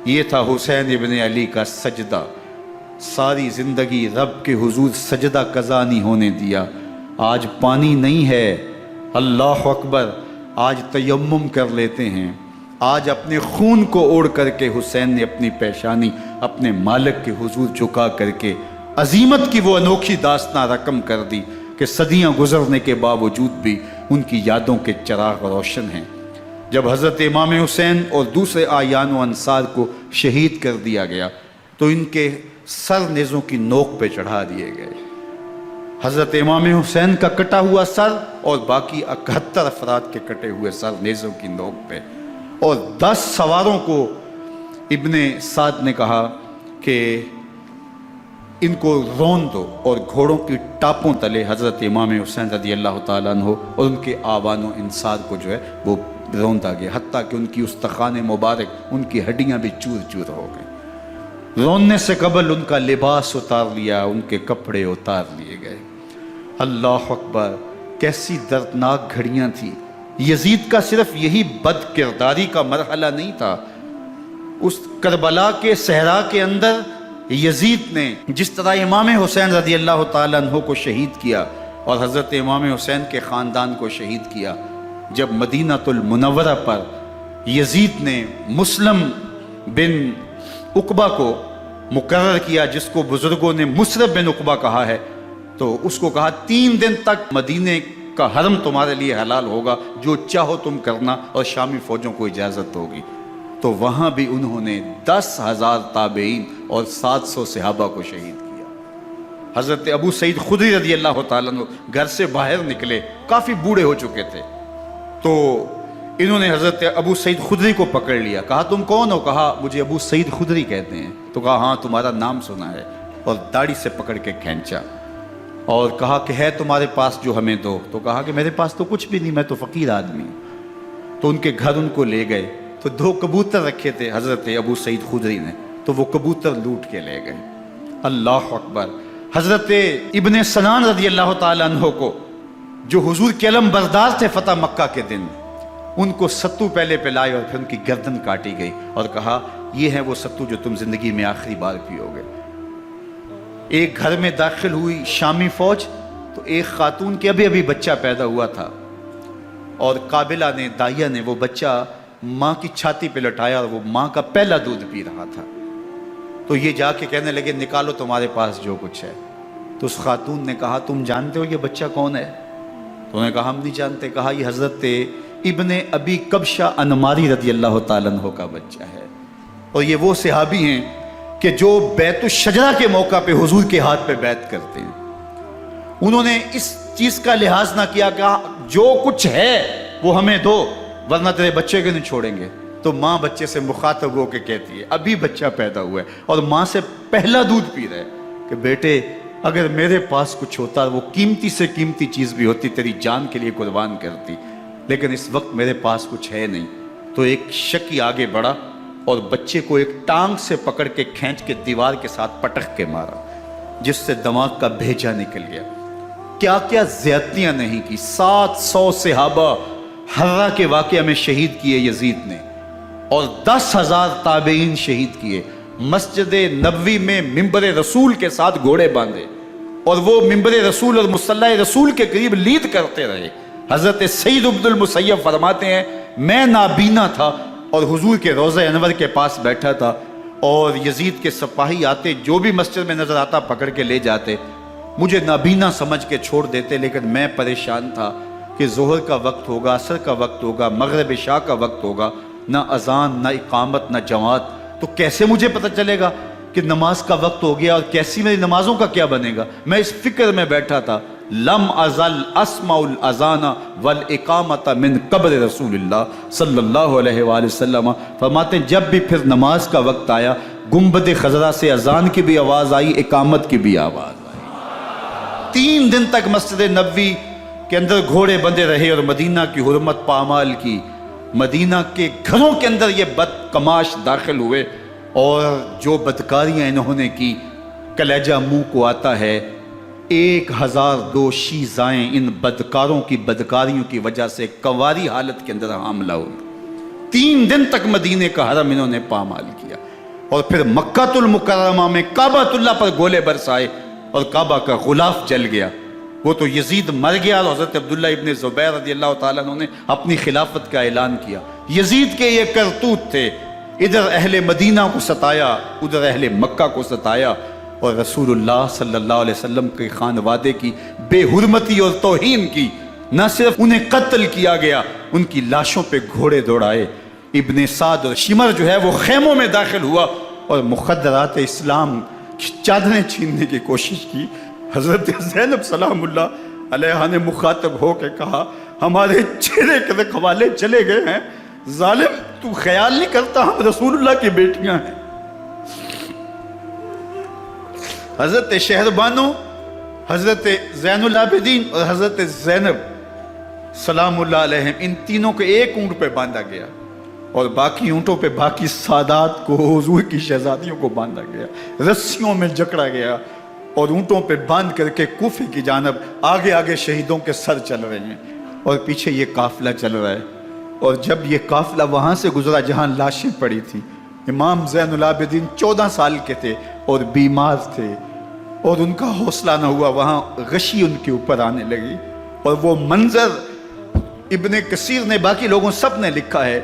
یہ تھا حسین ابن علی کا سجدہ، ساری زندگی رب کے حضور سجدہ قضا نہیں ہونے دیا۔ آج پانی نہیں ہے، اللہ اکبر، آج تیمم کر لیتے ہیں، آج اپنے خون کو اوڑھ کر کے حسین نے اپنی پیشانی اپنے مالک کے حضور جھکا کر کے عظیمت کی وہ انوکھی داستان رقم کر دی کہ صدیاں گزرنے کے باوجود بھی ان کی یادوں کے چراغ روشن ہیں۔ جب حضرت امام حسین اور دوسرے آیان و انصار کو شہید کر دیا گیا تو ان کے سر نیزوں کی نوک پہ چڑھا دیے گئے۔ حضرت امام حسین کا کٹا ہوا سر اور باقی 71 افراد کے کٹے ہوئے سر نیزوں کی نوک پہ، اور 10 سواروں کو ابن سعد نے کہا کہ ان کو رون دو، اور گھوڑوں کی ٹاپوں تلے حضرت امام حسین رضی اللہ تعالیٰ عنہ اور ان کے آوان و انصار کو جو ہے وہ روندا گیا، حتیٰ کہ ان کی استخوان مبارک، ان کی ہڈیاں بھی چور چور ہو گئیں۔ روننے سے قبل ان کا لباس اتار لیا، ان کے کپڑے اتار لیے گئے۔ اللہ اکبر، کیسی دردناک گھڑیاں تھیں۔ یزید کا صرف یہی بد کرداری کا مرحلہ نہیں تھا، اس کربلا کے صحرا کے اندر یزید نے جس طرح امام حسین رضی اللہ تعالیٰ عنہ کو شہید کیا اور حضرت امام حسین کے خاندان کو شہید کیا، جب مدینہ المنورہ پر یزید نے مسلم بن عقبہ کو مقرر کیا، جس کو بزرگوں نے مصرب بن عقبہ کہا ہے، تو اس کو کہا 3 دن تک مدینے کا حرم تمہارے لیے حلال ہوگا، جو چاہو تم کرنا، اور شامی فوجوں کو اجازت ہوگی۔ تو وہاں بھی انہوں نے 10,000 تابعین اور 700 صحابہ کو شہید کیا۔ حضرت ابو سعید خدری رضی اللہ تعالیٰ عنہ گھر سے باہر نکلے، کافی بوڑھے ہو چکے تھے، تو انہوں نے حضرت ابو سعید خدری کو پکڑ لیا، کہا تم کون ہو؟ کہا مجھے ابو سعید خدری کہتے ہیں۔ تو کہا ہاں تمہارا نام سنا ہے، اور داڑھی سے پکڑ کے کھینچا اور کہا کہ ہے تمہارے پاس جو ہمیں دو؟ تو کہا کہ میرے پاس تو کچھ بھی نہیں، میں تو فقیر آدمی ہوں۔ تو ان کے گھر ان کو لے گئے، تو 2 کبوتر رکھے تھے حضرت ابو سعید خدری نے، تو وہ کبوتر لوٹ کے لے گئے۔ اللہ اکبر۔ حضرت ابن سنان رضی اللہ تعالیٰ عنہ کو، جو حضور کے علم بردار تھے فتح مکہ کے دن، ان کو ستو پہلے پلائے اور پھر ان کی گردن کاٹی گئی، اور کہا یہ ہے وہ ستو جو تم زندگی میں آخری بار پیو گے۔ ایک گھر میں داخل ہوئی شامی فوج، تو ایک خاتون کے ابھی بچہ پیدا ہوا تھا، اور قابلہ نے، دائیا نے وہ بچہ ماں کی چھاتی پہ لٹایا، اور وہ ماں کا پہلا دودھ پی رہا تھا۔ تو یہ جا کے کہنے لگے نکالو تمہارے پاس جو کچھ ہے۔ تو اس خاتون نے کہا تم جانتے ہو یہ بچہ کون ہے؟ تو انہوں نے کہا ہم نہیں جانتے۔ کہا یہ حضرت ابن ابی کبشہ انماری رضی اللہ تعالیٰ عنہ کا بچہ ہے، اور یہ وہ صحابی ہیں کہ جو بیت الشجرہ کے موقع پہ حضور کے ہاتھ پہ بیعت کرتے ہیں۔ انہوں نے اس چیز کا لحاظ نہ کیا کہ جو کچھ ہے وہ ہمیں دو، ورنہ تیرے بچے کو نہیں چھوڑیں گے۔ تو ماں بچے سے مخاطب ہو کے کہتی ہے، ابھی بچہ پیدا ہوا ہے اور ماں سے پہلا دودھ پی رہا ہے، کہ بیٹے اگر میرے پاس کچھ ہوتا، وہ قیمتی سے قیمتی چیز بھی ہوتی، تیری جان کے لیے قربان کرتی، لیکن اس وقت میرے پاس کچھ ہے نہیں۔ تو ایک شکی آگے بڑھا اور بچے کو ایک ٹانگ سے پکڑ کے کھینچ کے دیوار کے ساتھ پٹک کے مارا، جس سے دماغ کا بھیجا نکل گیا۔ کیا کیا زیادتیاں نہیں کی۔ 700 صحابہ حرہ کے واقعہ میں شہید کیے یزید نے، اور 10,000 تابعین شہید کیے۔ مسجد نبوی میں ممبر رسول کے ساتھ گھوڑے باندھے، اور وہ ممبر رسول اور مصلی رسول کے قریب لید کرتے رہے۔ حضرت سید عبد المسیب فرماتے ہیں میں نابینا تھا اور حضور کے روضہ انور کے پاس بیٹھا تھا، اور یزید کے سپاہی آتے، جو بھی مسجد میں نظر آتا پکڑ کے لے جاتے، مجھے نابینا سمجھ کے چھوڑ دیتے، لیکن میں پریشان تھا کہ ظہر کا وقت ہوگا، عصر کا وقت ہوگا، مغرب عشاء کا وقت ہوگا، نہ اذان نہ اقامت نہ جماعت، تو کیسے مجھے پتہ چلے گا کہ نماز کا وقت ہو گیا، اور کیسی میری نمازوں کا کیا بنے گا؟ میں اس فکر میں بیٹھا تھا۔ لم ازل اسمع الاذان والاقامت من قبر رسول اللہ صلی اللہ علیہ وآلہ وسلم۔ فرماتے ہیں جب بھی پھر نماز کا وقت آیا، گنبد خضرا سے اذان کی بھی آواز آئی، اقامت کی بھی آواز آئی۔ 3 دن تک مسجد نبوی کے اندر گھوڑے بندے رہے، اور مدینہ کی حرمت پامال کی۔ مدینہ کے گھروں کے اندر یہ بدکماش داخل ہوئے، اور جو بدکاریاں انہوں نے کی، کلیجہ منہ کو آتا ہے۔ 1002 شیزائیں ان بدکاروں کی بدکاریوں کی وجہ سے کنواری حالت کے اندر حاملہ ہوئی۔ 3 دن تک مدینے کا حرم انہوں نے پامال کیا، اور پھر مکہ المکرمہ میں کعبہ اللہ پر گولے برسائے، اور کعبہ کا غلاف جل گیا۔ وہ تو یزید مر گیا، اور حضرت عبداللہ ابن زبیر رضی اللہ تعالیٰ عنہ نے اپنی خلافت کا اعلان کیا۔ یزید کے یہ کرتوت تھے، ادھر اہل مدینہ کو ستایا، ادھر اہل مکہ کو ستایا، اور رسول اللہ صلی اللہ علیہ وسلم کے خانوادے کی بے حرمتی اور توہین کی۔ نہ صرف انہیں قتل کیا گیا، ان کی لاشوں پہ گھوڑے دوڑائے۔ ابن سعد اور شمر جو ہے وہ خیموں میں داخل ہوا، اور مخدرات اسلام کی چادریں چھیننے کی کوشش کی۔ حضرت زینب سلام اللہ علیہ نے مخاطب ہو کے کہا ہمارے چہرے کے رکھوالے چلے گئے ہیں، ظالم تو خیال نہیں کرتا ہم رسول اللہ کی بیٹیاں ہیں۔ حضرت شہربانو، حضرت زین العابدین اور حضرت زینب سلام اللہ علیہم، ان تینوں کو ایک اونٹ پہ باندھا گیا، اور باقی اونٹوں پہ باقی سادات کو، حضور کی شہزادیوں کو باندھا گیا، رسیوں میں جکڑا گیا، اور اونٹوں پہ باندھ کر کے کوفے کی جانب آگے آگے شہیدوں کے سر چل رہے ہیں، اور پیچھے یہ قافلہ چل رہا ہے۔ اور جب یہ قافلہ وہاں سے گزرا جہاں لاشیں پڑی تھیں، امام زین العابدین 14 سال کے تھے اور بیمار تھے، اور ان کا حوصلہ نہ ہوا، وہاں غشی ان کے اوپر آنے لگی، اور وہ منظر ابن کثیر نے، باقی لوگوں سب نے لکھا ہے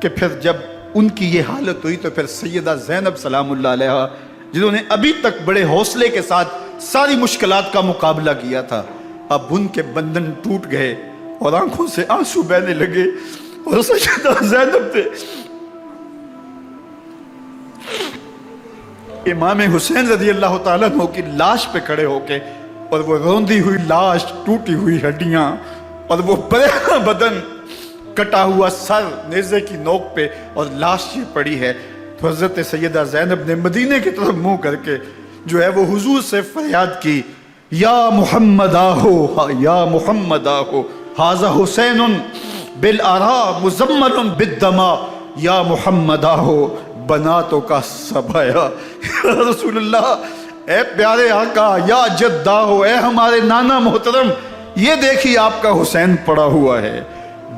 کہ پھر جب ان کی یہ حالت ہوئی تو پھر سیدہ زینب سلام اللہ علیہ، جنہوں نے ابھی تک بڑے حوصلے کے ساتھ ساری مشکلات کا مقابلہ کیا تھا، اب ان کے بندھن ٹوٹ گئے اور آنکھوں سے آنسو بہنے لگے، اور سیدہ زینب نے امام حسین رضی اللہ تعالیٰ عنہ کی لاش پہ کھڑے ہو کے، اور وہ روندی ہوئی لاش، ٹوٹی ہوئی ہڈیاں، اور وہ پریشاں بدن، کٹا ہوا سر نیزے کی نوک پہ، اور لاش یہ پڑی ہے، تو حضرت سیدہ زینب نے مدینے کی طرف منہ کر کے جو ہے وہ حضور سے فریاد کی، یا محمد آہو، یا محمد آہو، ھذا حسین بالآراء مزمل بالدماء، یا محمد آہو بناتوں کا سبایا۔ یا رسول اللہ، اے پیارے آقا، یا جدہ ہو، اے ہمارے نانا محترم، یہ دیکھیے آپ کا حسین پڑا ہوا ہے،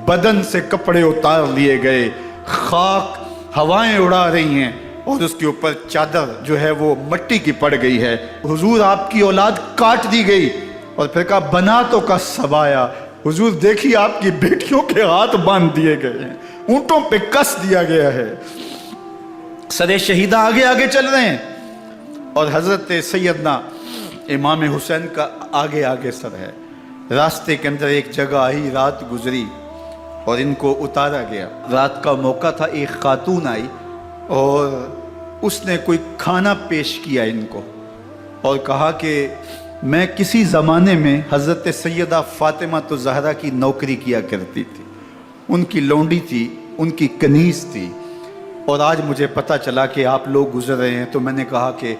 بدن سے کپڑے اتار لیے گئے، خاک ہوائیں اڑا رہی ہیں، اور اس کے اوپر چادر جو ہے وہ مٹی کی پڑ گئی ہے۔ حضور آپ کی اولاد کاٹ دی گئی، اور پھر کہا بناتوں کا سبایا، حضور دیکھیے آپ کی بیٹیوں کے ہاتھ باندھ دیے گئے ہیں، اونٹوں پہ کس دیا گیا ہے، سر شہیدہ آگے آگے چل رہے ہیں، اور حضرت سیدنا امام حسین کا آگے آگے سر ہے۔ راستے کے اندر ایک جگہ آئی، رات گزری اور ان کو اتارا گیا۔ رات کا موقع تھا، ایک خاتون آئی اور اس نے کوئی کھانا پیش کیا ان کو، اور کہا کہ میں کسی زمانے میں حضرت سیدہ فاطمہ الزہرا کی نوکری کیا کرتی تھی، ان کی لونڈی تھی، ان کی کنیز تھی، اور آج مجھے پتہ چلا کہ آپ لوگ گزر رہے ہیں، تو میں نے کہا کہ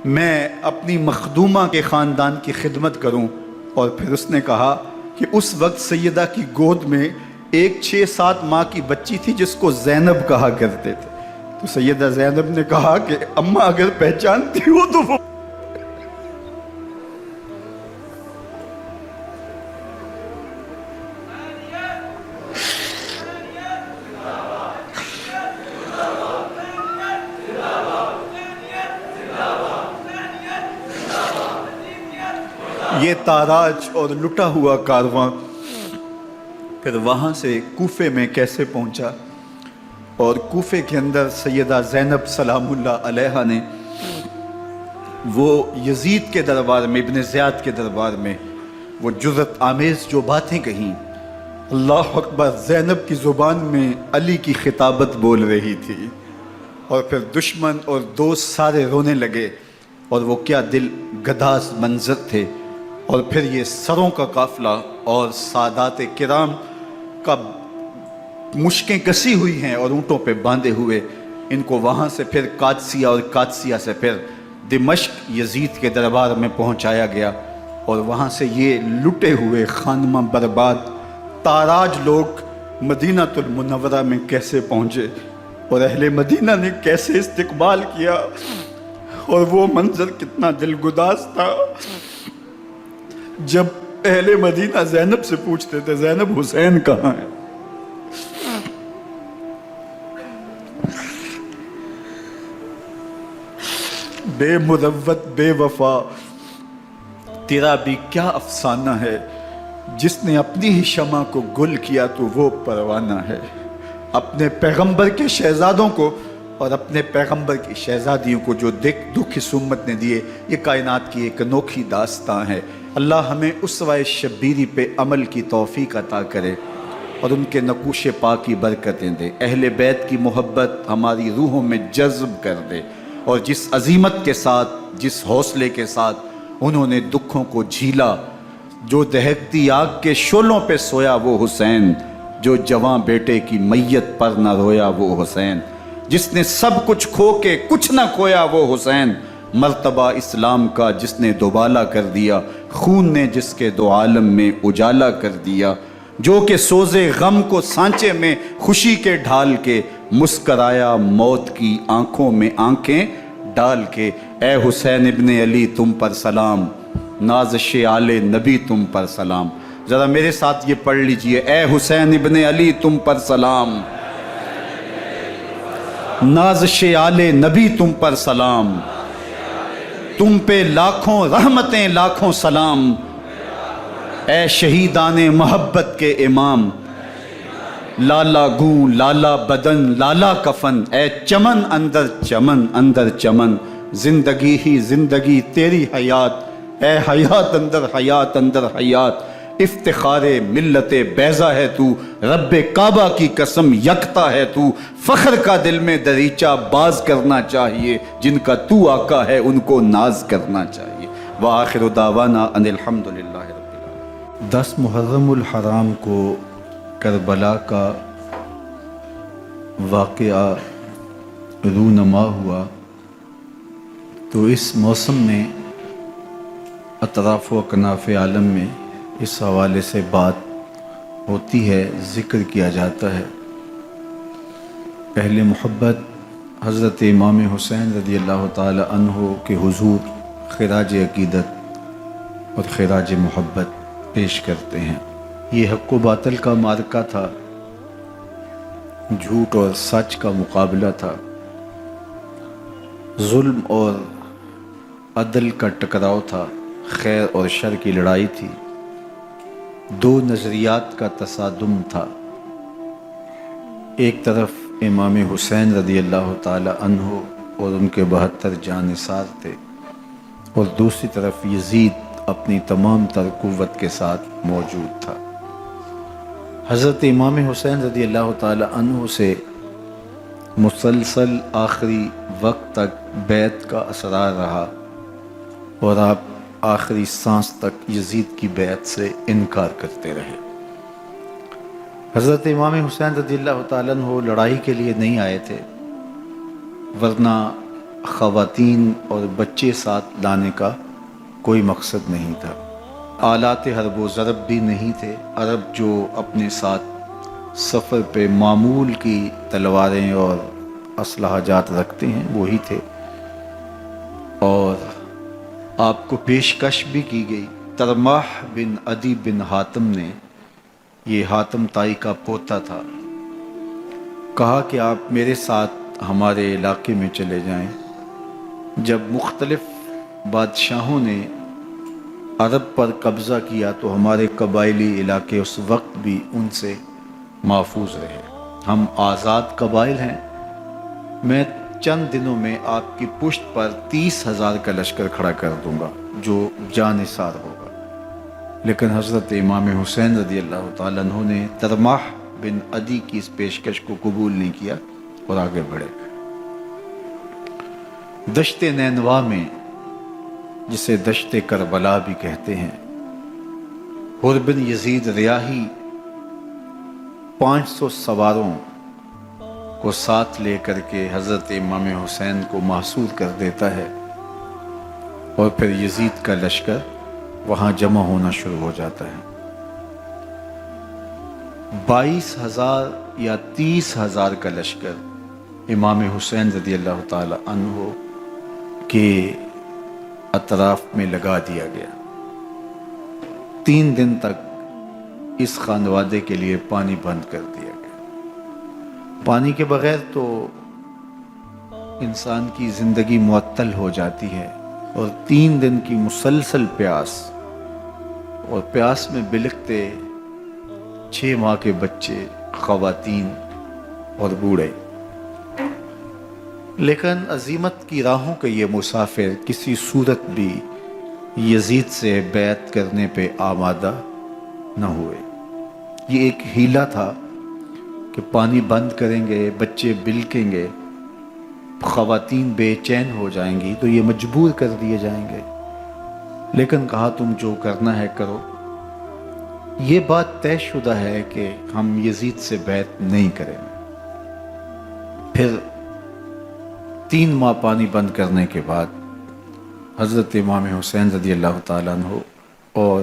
میں اپنی مخدومہ کے خاندان کی خدمت کروں۔ اور پھر اس نے کہا کہ اس وقت سیدہ کی گود میں ایک 6-7 ماہ کی بچی تھی جس کو زینب کہا کرتے تھے، تو سیدہ زینب نے کہا کہ اماں اگر پہچانتی ہو تو وہ یہ تاراج اور لٹا ہوا کارواں پھر وہاں سے کوفے میں کیسے پہنچا، اور کوفے کے اندر سیدہ زینب سلام اللہ علیہا نے وہ یزید کے دربار میں، ابن زیاد کے دربار میں وہ جرأت آمیز جو باتیں کہیں، اللہ اکبر، زینب کی زبان میں علی کی خطابت بول رہی تھی، اور پھر دشمن اور دوست سارے رونے لگے، اور وہ کیا دل گداز منظر تھے۔ اور پھر یہ سروں کا قافلہ اور سادات کرام کا مشکیں کسی ہوئی ہیں اور اونٹوں پہ باندھے ہوئے، ان کو وہاں سے پھر قادسیہ، اور قادسیہ سے پھر دمشق یزید کے دربار میں پہنچایا گیا، اور وہاں سے یہ لٹے ہوئے خانمہ برباد تاراج لوگ مدینہ المنورہ میں کیسے پہنچے، اور اہل مدینہ نے کیسے استقبال کیا، اور وہ منظر کتنا دلگداز تھا جب اہل مدینہ زینب سے پوچھتے تھے زینب حسین کہاں ہے؟ بے مروت بے وفا تیرا بھی کیا افسانہ ہے، جس نے اپنی ہی شمع کو گل کیا تو وہ پروانہ ہے۔ اپنے پیغمبر کے شہزادوں کو اور اپنے پیغمبر کی شہزادیوں کو جو دکھ اس امت نے دیے، یہ کائنات کی ایک انوکھی داستان ہے۔ اللہ ہمیں اسوہ شبیری پہ عمل کی توفیق عطا کرے اور ان کے نقوش پاک کی برکتیں دے، اہل بیت کی محبت ہماری روحوں میں جذب کر دے، اور جس عظیمت کے ساتھ، جس حوصلے کے ساتھ انہوں نے دکھوں کو جھیلا، جو دہکتی آگ کے شعلوں پہ سویا وہ حسین، جو جواں بیٹے کی میت پر نہ رویا وہ حسین، جس نے سب کچھ کھو کے کچھ نہ کھویا وہ حسین، مرتبہ اسلام کا جس نے دوبالا کر دیا، خون نے جس کے دو عالم میں اجالا کر دیا، جو کہ سوزے غم کو سانچے میں خوشی کے ڈھال کے مسکرایا موت کی آنکھوں میں آنکھیں ڈال کے۔ اے حسین ابن علی تم پر سلام، نازش آل نبی تم پر سلام۔ ذرا میرے ساتھ یہ پڑھ لیجئے، اے حسین ابن علی تم پر سلام، نازش آل نبی تم پر سلام، تم پہ لاکھوں رحمتیں لاکھوں سلام، اے شہیدان محبت کے امام، لالا گوں لالا بدن لالا کفن، اے چمن اندر چمن اندر چمن، زندگی ہی زندگی تیری حیات اے حیات اندر حیات اندر حیات، افتخار ملت بیضا ہے تو، رب کعبہ کی قسم یکتا ہے تو، فخر کا دل میں دریچہ باز کرنا چاہیے، جن کا تو آقا ہے ان کو ناز کرنا چاہیے۔ وآخر دعوانا ان الحمدللہ رب العالمین۔ 10 محرم الحرام کو کربلا کا واقعہ رونما ہوا، تو اس موسم میں اطراف و اکناف عالم میں اس حوالے سے بات ہوتی ہے، ذکر کیا جاتا ہے۔ اہل محبت حضرت امام حسین رضی اللہ تعالی عنہ کے حضور خراج عقیدت اور خراج محبت پیش کرتے ہیں۔ یہ حق و باطل کا معرکہ تھا، جھوٹ اور سچ کا مقابلہ تھا، ظلم اور عدل کا ٹکراؤ تھا، خیر اور شر کی لڑائی تھی، دو نظریات کا تصادم تھا۔ ایک طرف امام حسین رضی اللہ تعالی عنہ اور ان کے 72 جانثار تھے، اور دوسری طرف یزید اپنی تمام تر قوت کے ساتھ موجود تھا۔ حضرت امام حسین رضی اللہ تعالی عنہ سے مسلسل آخری وقت تک بیعت کا اسرار رہا، اور آپ آخری سانس تک یزید کی بیعت سے انکار کرتے رہے۔ حضرت امام حسین رضی اللہ تعالیٰ عنہ لڑائی کے لیے نہیں آئے تھے، ورنہ خواتین اور بچے ساتھ لانے کا کوئی مقصد نہیں تھا۔ آلات حرب و ضرب بھی نہیں تھے، عرب جو اپنے ساتھ سفر پہ معمول کی تلواریں اور اسلحہ جات رکھتے ہیں وہی تھے، اور آپ کو پیشکش بھی کی گئی۔ ترماح بن عدی بن حاتم نے، یہ حاتم تائی کا پوتا تھا، کہا کہ آپ میرے ساتھ ہمارے علاقے میں چلے جائیں۔ جب مختلف بادشاہوں نے عرب پر قبضہ کیا تو ہمارے قبائلی علاقے اس وقت بھی ان سے محفوظ رہے۔ ہم آزاد قبائل ہیں، میں چند دنوں میں آپ کی پشت پر 30,000 کا لشکر کھڑا کر دوں گا جو جانثار ہوگا۔ لیکن حضرت امام حسین رضی اللہ تعالیٰ عنہ نے ترماح بن عدی کی اس پیشکش کو قبول نہیں کیا اور آگے بڑھے۔ دشت نینوا میں، جسے دشت کربلا بھی کہتے ہیں، حر بن یزید ریاحی 500 سواروں کو ساتھ لے کر کے حضرت امام حسین کو محصور کر دیتا ہے، اور پھر یزید کا لشکر وہاں جمع ہونا شروع ہو جاتا ہے۔ 22,000 یا 30,000 کا لشکر امام حسین رضی اللہ تعالی عنہ کے اطراف میں لگا دیا گیا۔ 3 دن تک اس خانوادے کے لیے پانی بند کر دیا گیا۔ پانی کے بغیر تو انسان کی زندگی معطل ہو جاتی ہے، اور 3 دن کی مسلسل پیاس، اور پیاس میں بلکتے 6 ماہ کے بچے، خواتین اور بوڑھے۔ لیکن عزیمت کی راہوں کے یہ مسافر کسی صورت بھی یزید سے بیعت کرنے پہ آمادہ نہ ہوئے۔ یہ ایک ہیلا تھا کہ پانی بند کریں گے، بچے بلکیں گے، خواتین بے چین ہو جائیں گی تو یہ مجبور کر دیے جائیں گے۔ لیکن کہا تم جو کرنا ہے کرو۔ یہ بات طے شدہ ہے کہ ہم یزید سے بیعت نہیں کریں گے۔ پھر 3 ماہ پانی بند کرنے کے بعد حضرت امام حسین رضی اللہ تعالیٰ عنہ اور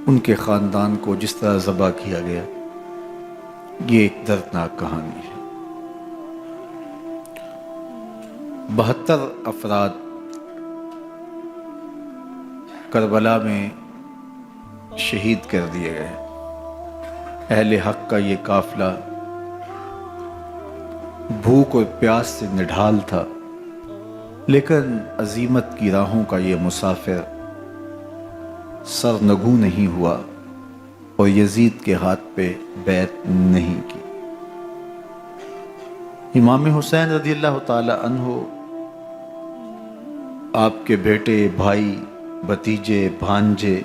ان کے خاندان کو جس طرح ذبح کیا گیا، یہ ایک دردناک کہانی ہے۔ 72 افراد کربلا میں شہید کر دیے گئے۔ اہل حق کا یہ قافلہ بھوک اور پیاس سے نڈھال تھا، لیکن عزیمت کی راہوں کا یہ مسافر سرنگوں نہیں ہوا اور یزید کے ہاتھ پہ بیعت نہیں کی۔ امام حسین رضی اللہ تعالی عنہ آپ کے بیٹے، بھائی، بھتیجے، بھانجے،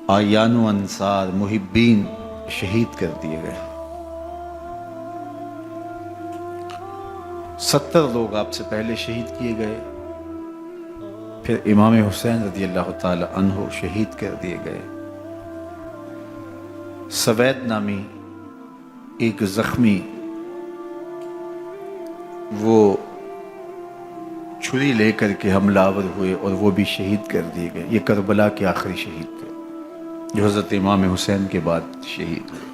آیان و انصار، محبین شہید کر دیے گئے۔ 70 لوگ آپ سے پہلے شہید کیے گئے، پھر امام حسین رضی اللہ تعالی عنہ شہید کر دیے گئے۔ سوید نامی ایک زخمی، وہ چھری لے کر کے حملہ آور ہوئے اور وہ بھی شہید کر دیے گئے۔ یہ کربلا کے آخری شہید تھے جو حضرت امام حسین کے بعد شہید ہوئے۔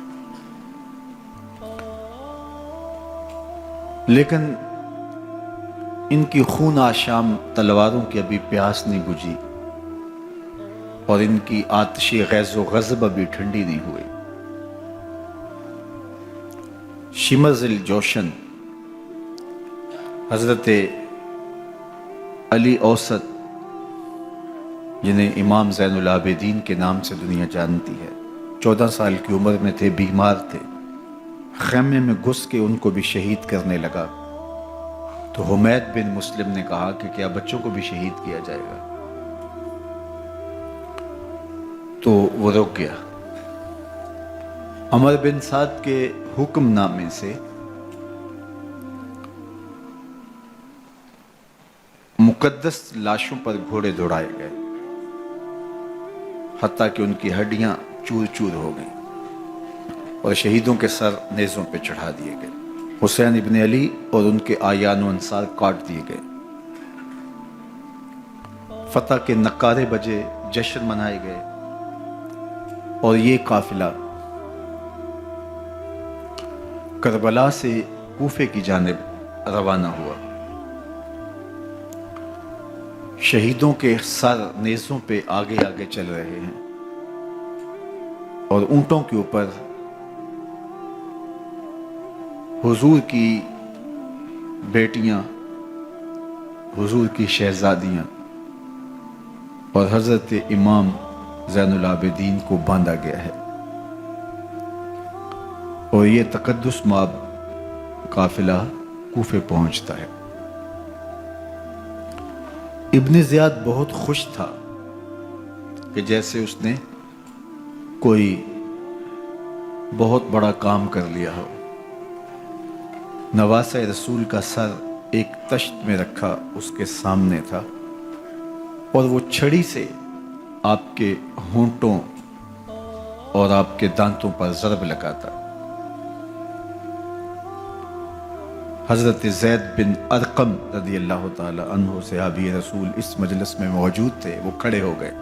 لیکن ان کی خون آشام تلواروں کی ابھی پیاس نہیں بجھی، اور ان کی آتش غیظ و غضب ابھی ٹھنڈی نہیں ہوئی۔ شمز الجوشن حضرت علی اوسط، جنہیں امام زین العابدین کے نام سے دنیا جانتی ہے، 14 سال کی عمر میں تھے، بیمار تھے، خیمے میں گھس کے ان کو بھی شہید کرنے لگا تو حمید بن مسلم نے کہا کہ کیا بچوں کو بھی شہید کیا جائے گا؟ تو وہ رک گیا۔ عمر بن سعد کے حکم نامے سے مقدس لاشوں پر گھوڑے دوڑائے گئے، حتیٰ کہ ان کی ہڈیاں چور چور ہو گئیں، اور شہیدوں کے سر نیزوں پہ چڑھا دیے گئے۔ حسین ابن علی اور ان کے آیان و انصار کاٹ دیے گئے۔ فتح کے نعرے بجے، جشن منائے گئے، اور یہ قافلہ کربلا سے کوفے کی جانب روانہ ہوا۔ شہیدوں کے سر نیزوں پہ آگے آگے چل رہے ہیں، اور اونٹوں کے اوپر حضور کی بیٹیاں، حضور کی شہزادیاں اور حضرت امام زین العابدین کو باندھا گیا ہے، اور یہ تقدس مآب قافلہ کوفے پہنچتا ہے۔ ابن زیاد بہت خوش تھا کہ جیسے اس نے کوئی بہت بڑا کام کر لیا ہو۔ نواسہ رسول کا سر ایک تشت میں رکھا اس کے سامنے تھا، اور وہ چھڑی سے آپ کے ہونٹوں اور آپ کے دانتوں پر ضرب لگاتا۔ حضرت زید بن ارقم رضی اللہ تعالی عنہ صحابی رسول اس مجلس میں موجود تھے۔ وہ کھڑے ہو گئے،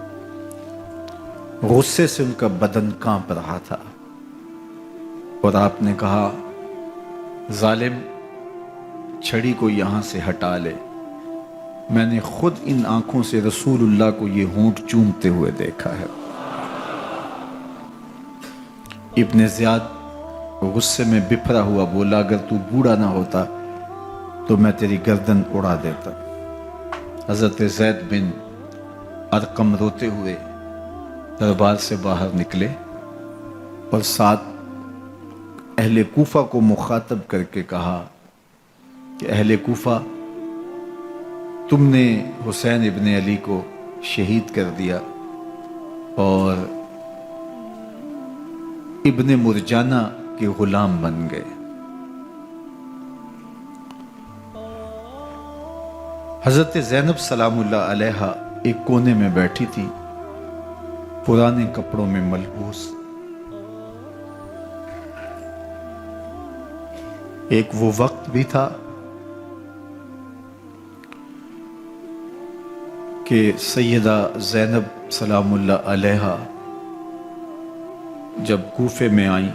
غصے سے ان کا بدن کانپ رہا تھا، اور آپ نے کہا، ظالم، چھڑی کو یہاں سے ہٹا لے، میں نے خود ان آنکھوں سے رسول اللہ کو یہ ہونٹ چومتے ہوئے دیکھا ہے۔ ابن زیاد غصے میں بپھرا ہوا بولا، اگر تو بوڑھا نہ ہوتا تو میں تیری گردن اڑا دیتا۔ حضرت زید بن ارقم روتے ہوئے دربار سے باہر نکلے، اور ساتھ اہل کوفہ کو مخاطب کر کے کہا کہ اہل کوفہ، تم نے حسین ابن علی کو شہید کر دیا، اور ابن مرجانہ کے غلام بن گئے۔ حضرت زینب سلام اللہ علیہا ایک کونے میں بیٹھی تھی، پرانے کپڑوں میں ملبوس۔ ایک وہ وقت بھی تھا کہ سیدہ زینب سلام اللہ علیہا جب کوفے میں آئیں،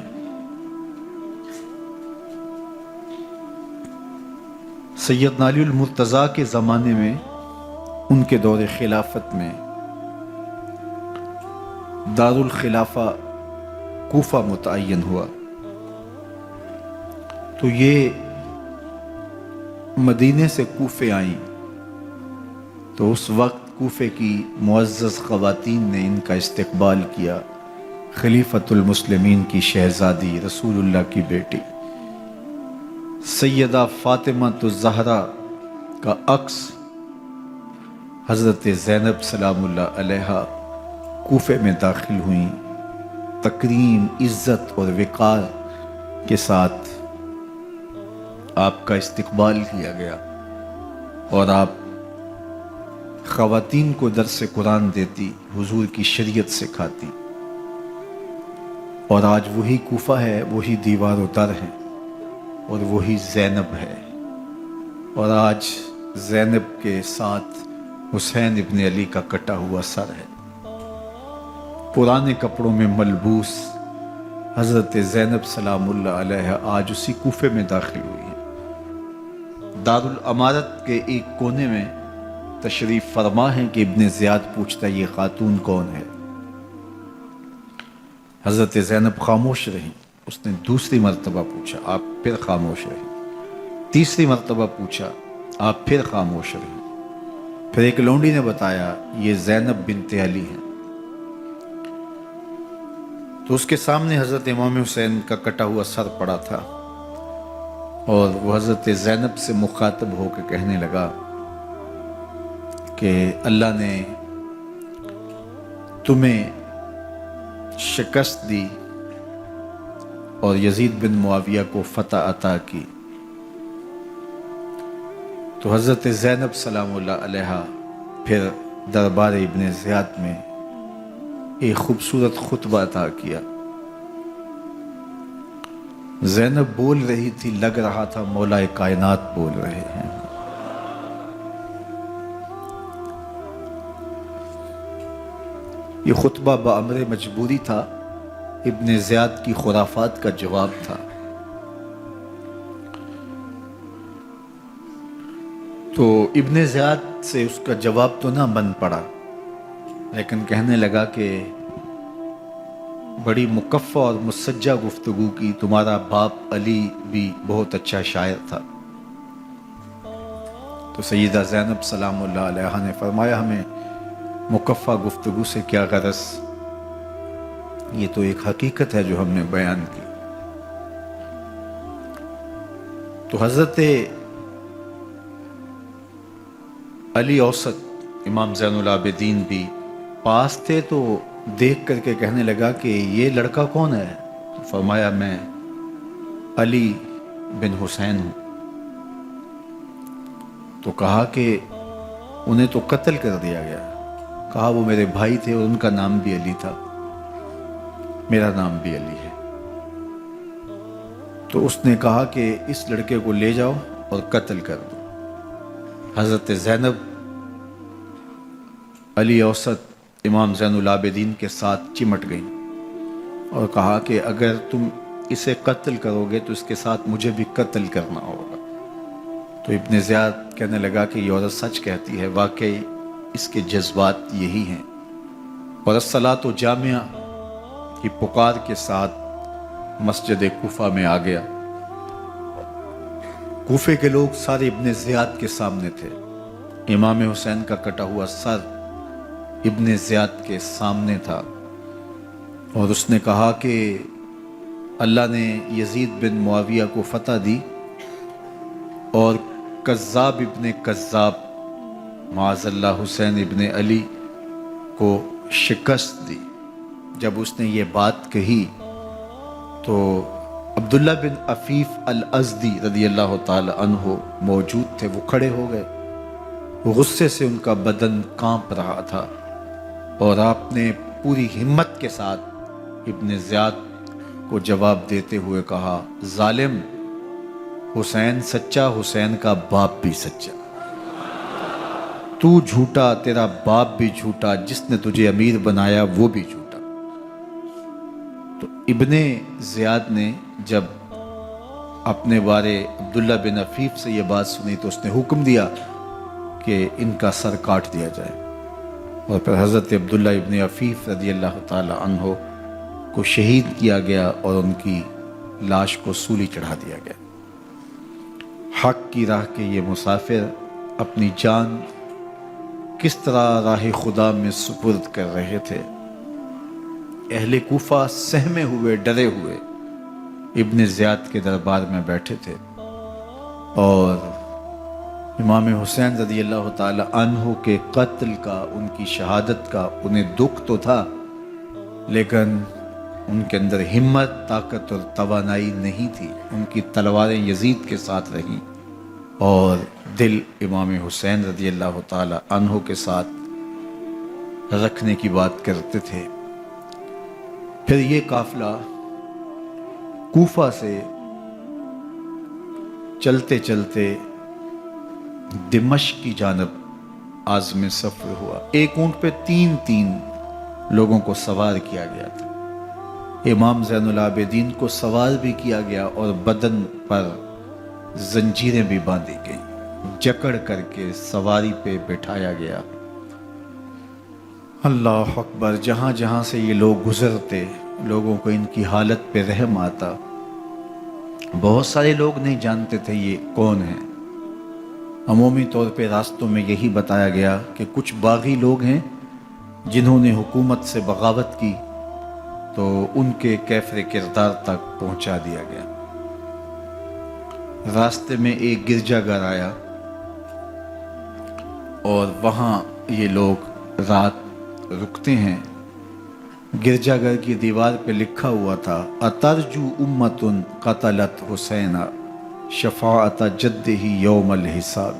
سیدنا علی المرتضیٰ کے زمانے میں، ان کے دور خلافت میں دار الخلافہ کوفہ متعین ہوا، تو یہ مدینے سے کوفے آئیں، تو اس وقت کوفے کی معزز خواتین نے ان کا استقبال کیا۔ خلیفۃ المسلمین کی شہزادی، رسول اللہ کی بیٹی سیدہ فاطمہ الزہرا کا عکس حضرت زینب سلام اللہ علیہا کوفے میں داخل ہوئیں، تکریم، عزت اور وقار کے ساتھ آپ کا استقبال کیا گیا اور آپ خواتین کو درس قرآن دیتی، حضور کی شریعت سکھاتی، اور آج وہی کوفہ ہے، وہی دیوار و در ہے اور وہی زینب ہے، اور آج زینب کے ساتھ حسین ابن علی کا کٹا ہوا سر ہے۔ پرانے کپڑوں میں ملبوس حضرت زینب سلام اللہ علیہ آج اسی کوفے میں داخل ہوئی ہیں۔ دارالامارت کے ایک کونے میں تشریف فرما ہے کہ ابن زیاد پوچھتا ہے یہ خاتون کون ہے؟ حضرت زینب خاموش رہی۔ اس نے دوسری مرتبہ پوچھا، آپ پھر خاموش رہی۔ تیسری مرتبہ پوچھا، آپ پھر خاموش رہی۔ پھر ایک لونڈی نے بتایا یہ زینب بنت علی ہیں۔ تو اس کے سامنے حضرت امام حسین کا کٹا ہوا سر پڑا تھا اور وہ حضرت زینب سے مخاطب ہو کے کہنے لگا کہ اللہ نے تمہیں شکست دی اور یزید بن معاویہ کو فتح عطا کی۔ تو حضرت زینب سلام اللہ علیہا پھر دربار ابن زیاد میں ایک خوبصورت خطبہ عطا کیا۔ زینب بول رہی تھی، لگ رہا تھا مولا کائنات بول رہے ہیں۔ یہ خطبہ بامر مجبوری تھا، ابن زیاد کی خرافات کا جواب تھا۔ تو ابن زیاد سے اس کا جواب تو نہ بن پڑا، لیکن کہنے لگا کہ بڑی مکفہ اور مسجع گفتگو کی، تمہارا باپ علی بھی بہت اچھا شاعر تھا۔ تو سیدہ زینب سلام اللہ علیہا نے فرمایا ہمیں مکفہ گفتگو سے کیا غرض، یہ تو ایک حقیقت ہے جو ہم نے بیان کی۔ تو حضرت علی اوسط امام زین العابدین بھی پاس تھے، تو دیکھ کر کے کہنے لگا کہ یہ لڑکا کون ہے؟ تو فرمایا میں علی بن حسین ہوں۔ تو کہا کہ انہیں تو قتل کر دیا گیا۔ کہا وہ میرے بھائی تھے اور ان کا نام بھی علی تھا، میرا نام بھی علی ہے۔ تو اس نے کہا کہ اس لڑکے کو لے جاؤ اور قتل کر دو۔ حضرت زینب علی اوسط امام زین العابدین کے ساتھ چمٹ گئیں اور کہا کہ اگر تم اسے قتل کرو گے تو اس کے ساتھ مجھے بھی قتل کرنا ہوگا۔ تو ابن زیاد کہنے لگا کہ یہ عورت سچ کہتی ہے، واقعی اس کے جذبات یہی ہیں۔ اور الصلاۃ جامعہ کی پکار کے ساتھ مسجد کوفہ میں آ گیا۔ کوفے کے لوگ سارے ابن زیاد کے سامنے تھے۔ امام حسین کا کٹا ہوا سر ابن زیاد کے سامنے تھا اور اس نے کہا کہ اللہ نے یزید بن معاویہ کو فتح دی اور کذاب ابن کذاب معاذ اللہ حسین ابن علی کو شکست دی۔ جب اس نے یہ بات کہی تو عبداللہ بن عفیف الازدی رضی اللہ تعالی عنہ موجود تھے، وہ کھڑے ہو گئے۔ غصے سے ان کا بدن کانپ رہا تھا اور آپ نے پوری ہمت کے ساتھ ابن زیاد کو جواب دیتے ہوئے کہا، ظالم، حسین سچا، حسین کا باپ بھی سچا، تو جھوٹا، تیرا باپ بھی جھوٹا، جس نے تجھے امیر بنایا وہ بھی جھوٹا۔ تو ابن زیاد نے جب اپنے بارے عبداللہ بن عفیف سے یہ بات سنی تو اس نے حکم دیا کہ ان کا سر کاٹ دیا جائے، اور پھر حضرت عبداللہ ابن عفیف رضی اللہ تعالی عنہ کو شہید کیا گیا اور ان کی لاش کو سولی چڑھا دیا گیا۔ حق کی راہ کے یہ مسافر اپنی جان کس طرح راہ خدا میں سپرد کر رہے تھے۔ اہل کوفہ سہمے ہوئے، ڈرے ہوئے ابن زیاد کے دربار میں بیٹھے تھے اور امام حسین رضی اللہ تعالی عنہ کے قتل کا، ان کی شہادت کا انہیں دکھ تو تھا، لیکن ان کے اندر ہمت، طاقت اور توانائی نہیں تھی۔ ان کی تلواریں یزید کے ساتھ رہیں اور دل امام حسین رضی اللہ تعالی عنہ کے ساتھ رکھنے کی بات کرتے تھے۔ پھر یہ قافلہ کوفہ سے چلتے چلتے دمشق کی جانب عازم سفر ہوا۔ ایک اونٹ پہ تین لوگوں کو سوار کیا گیا تھا۔ امام زین العابدین کو سوار بھی کیا گیا اور بدن پر زنجیریں بھی باندھی گئیں، جکڑ کر کے سواری پہ بٹھایا گیا۔ اللہ اکبر! جہاں جہاں سے یہ لوگ گزرتے، لوگوں کو ان کی حالت پہ رحم آتا۔ بہت سارے لوگ نہیں جانتے تھے یہ کون ہیں۔ عمومی طور پہ راستوں میں یہی بتایا گیا کہ کچھ باغی لوگ ہیں جنہوں نے حکومت سے بغاوت کی، تو ان کے کیفر کردار تک پہنچا دیا گیا۔ راستے میں ایک گرجا گھر آیا اور وہاں یہ لوگ رات رکتے ہیں۔ گرجا گھر کی دیوار پہ لکھا ہوا تھا: اترجو امت قتلت حسینا شفاعت جدہ یوم الحساب۔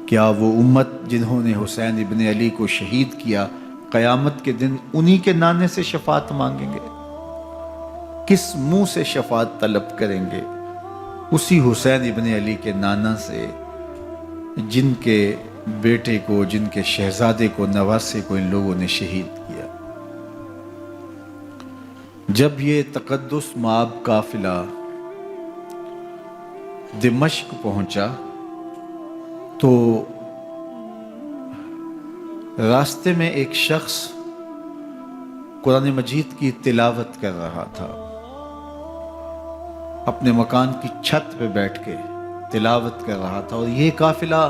کیا وہ امت جنہوں نے حسین ابن علی کو شہید کیا، قیامت کے دن انہی کے نانے سے شفاعت مانگیں گے؟ کس منہ سے شفاعت طلب کریں گے؟ اسی حسین ابن علی کے نانا سے، جن کے بیٹے کو، جن کے شہزادے کو، نواسے کو ان لوگوں نے شہید کیا۔ جب یہ تقدس مآب قافلہ دمشق پہنچا تو راستے میں ایک شخص قرآن مجید کی تلاوت کر رہا تھا۔ اپنے مکان کی چھت پہ بیٹھ کے تلاوت کر رہا تھا، اور یہ قافلہ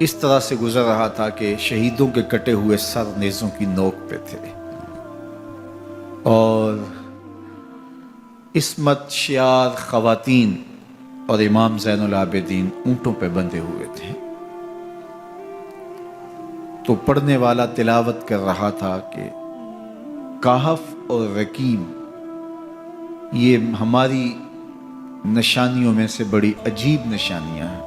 اس طرح سے گزر رہا تھا کہ شہیدوں کے کٹے ہوئے سر نیزوں کی نوک پہ تھے، اور عصمت شیار خواتین اور امام زین العابدین اونٹوں پہ بندھے ہوئے تھے۔ تو پڑھنے والا تلاوت کر رہا تھا کہ کہف اور رقیم یہ ہماری نشانیوں میں سے بڑی عجیب نشانیاں ہیں۔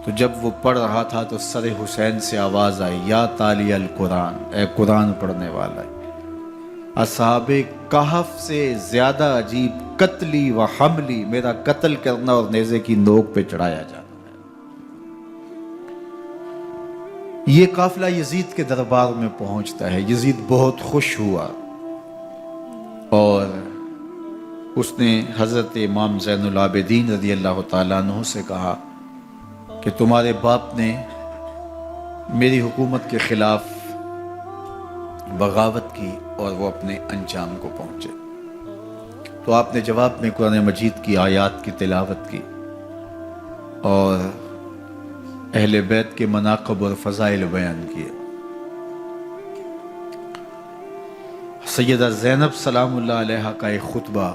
تو جب وہ پڑھ رہا تھا تو سر حسین سے آواز آئی: یا تالی القرآن، اے قرآن پڑھنے والا، اصحاب کہف سے زیادہ عجیب قتلی و حملی، میرا قتل کرنا اور نیزے کی نوک پہ چڑھایا جانا ہے۔ یہ قافلہ یزید کے دربار میں پہنچتا ہے۔ یزید بہت خوش ہوا اور اس نے حضرت امام زین العابدین رضی اللہ تعالیٰ عنہ سے کہا کہ تمہارے باپ نے میری حکومت کے خلاف بغاوت کی اور وہ اپنے انجام کو پہنچے۔ تو آپ نے جواب میں قرآن مجید کی آیات کی تلاوت کی اور اہل بیت کے مناقب اور فضائل بیان کیے۔ سیدہ زینب سلام اللہ علیہا کا ایک خطبہ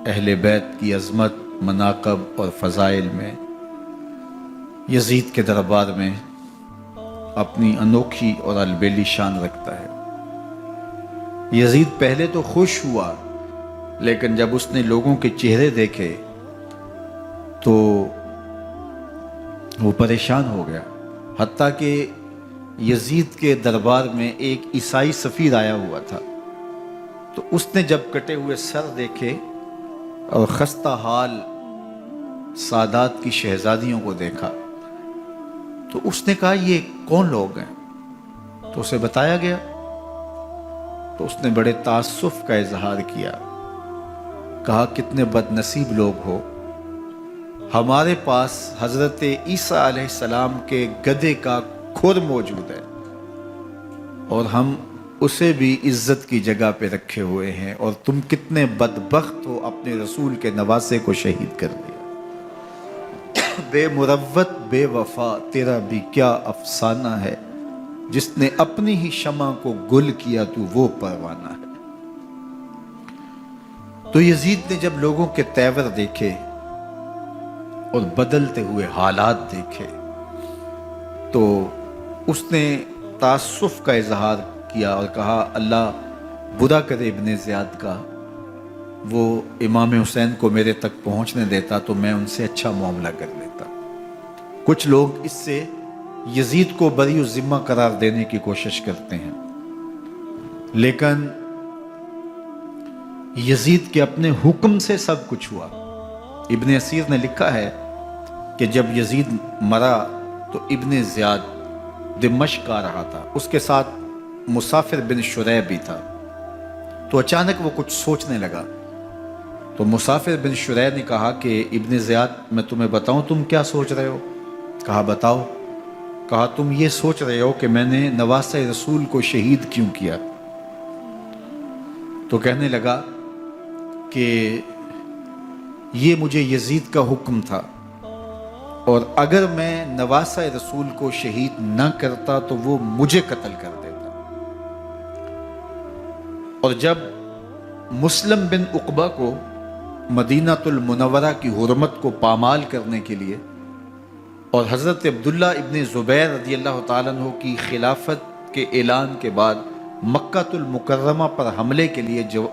اہل بیت کی عظمت، مناقب اور فضائل میں یزید کے دربار میں اپنی انوکھی اور البیلی شان رکھتا ہے۔ یزید پہلے تو خوش ہوا، لیکن جب اس نے لوگوں کے چہرے دیکھے تو وہ پریشان ہو گیا۔ حتیٰ کہ یزید کے دربار میں ایک عیسائی سفیر آیا ہوا تھا، تو اس نے جب کٹے ہوئے سر دیکھے اور خستہ حال سادات کی شہزادیوں کو دیکھا تو اس نے کہا یہ کون لوگ ہیں؟ تو اسے بتایا گیا، تو اس نے بڑے تعصف کا اظہار کیا، کہا کتنے بد نصیب لوگ ہو، ہمارے پاس حضرت عیسیٰ علیہ السلام کے گدھے کا کھر موجود ہے اور ہم اسے بھی عزت کی جگہ پہ رکھے ہوئے ہیں، اور تم کتنے بدبخت ہو، اپنے رسول کے نواسے کو شہید کر دیا۔ بے مروت بے وفا تیرا بھی کیا افسانہ ہے، جس نے اپنی ہی شمع کو گل کیا تو وہ پروانہ ہے۔ تو یزید نے جب لوگوں کے تیور دیکھے اور بدلتے ہوئے حالات دیکھے تو اس نے تعصف کا اظہار کیا اور کہا اللہ برا کرے ابن زیاد کا، وہ امام حسین کو میرے تک پہنچنے دیتا تو میں ان سے اچھا معاملہ کر لیتا۔ کچھ لوگ اس سے یزید کو بری و ذمہ قرار دینے کی کوشش کرتے ہیں، لیکن یزید کے اپنے حکم سے سب کچھ ہوا۔ ابن اسیر نے لکھا ہے کہ جب یزید مرا تو ابن زیاد دمشق آ رہا تھا، اس کے ساتھ مسافر بن شریح بھی تھا، تو اچانک وہ کچھ سوچنے لگا۔ تو مسافر بن شریح نے کہا کہ ابن زیاد میں تمہیں بتاؤں تم کیا سوچ رہے ہو؟ کہا بتاؤ۔ کہا تم یہ سوچ رہے ہو کہ میں نے نواسہ رسول کو شہید کیوں کیا؟ تو کہنے لگا کہ یہ مجھے یزید کا حکم تھا، اور اگر میں نواسہ رسول کو شہید نہ کرتا تو وہ مجھے قتل کر دیتا۔ اور جب مسلم بن عقبہ کو مدینہ المنورہ کی حرمت کو پامال کرنے کے لیے اور حضرت عبداللہ ابن زبیر رضی اللہ تعالیٰ عنہ کی خلافت کے اعلان کے بعد مکہ المکرمہ پر حملے کے لیے جو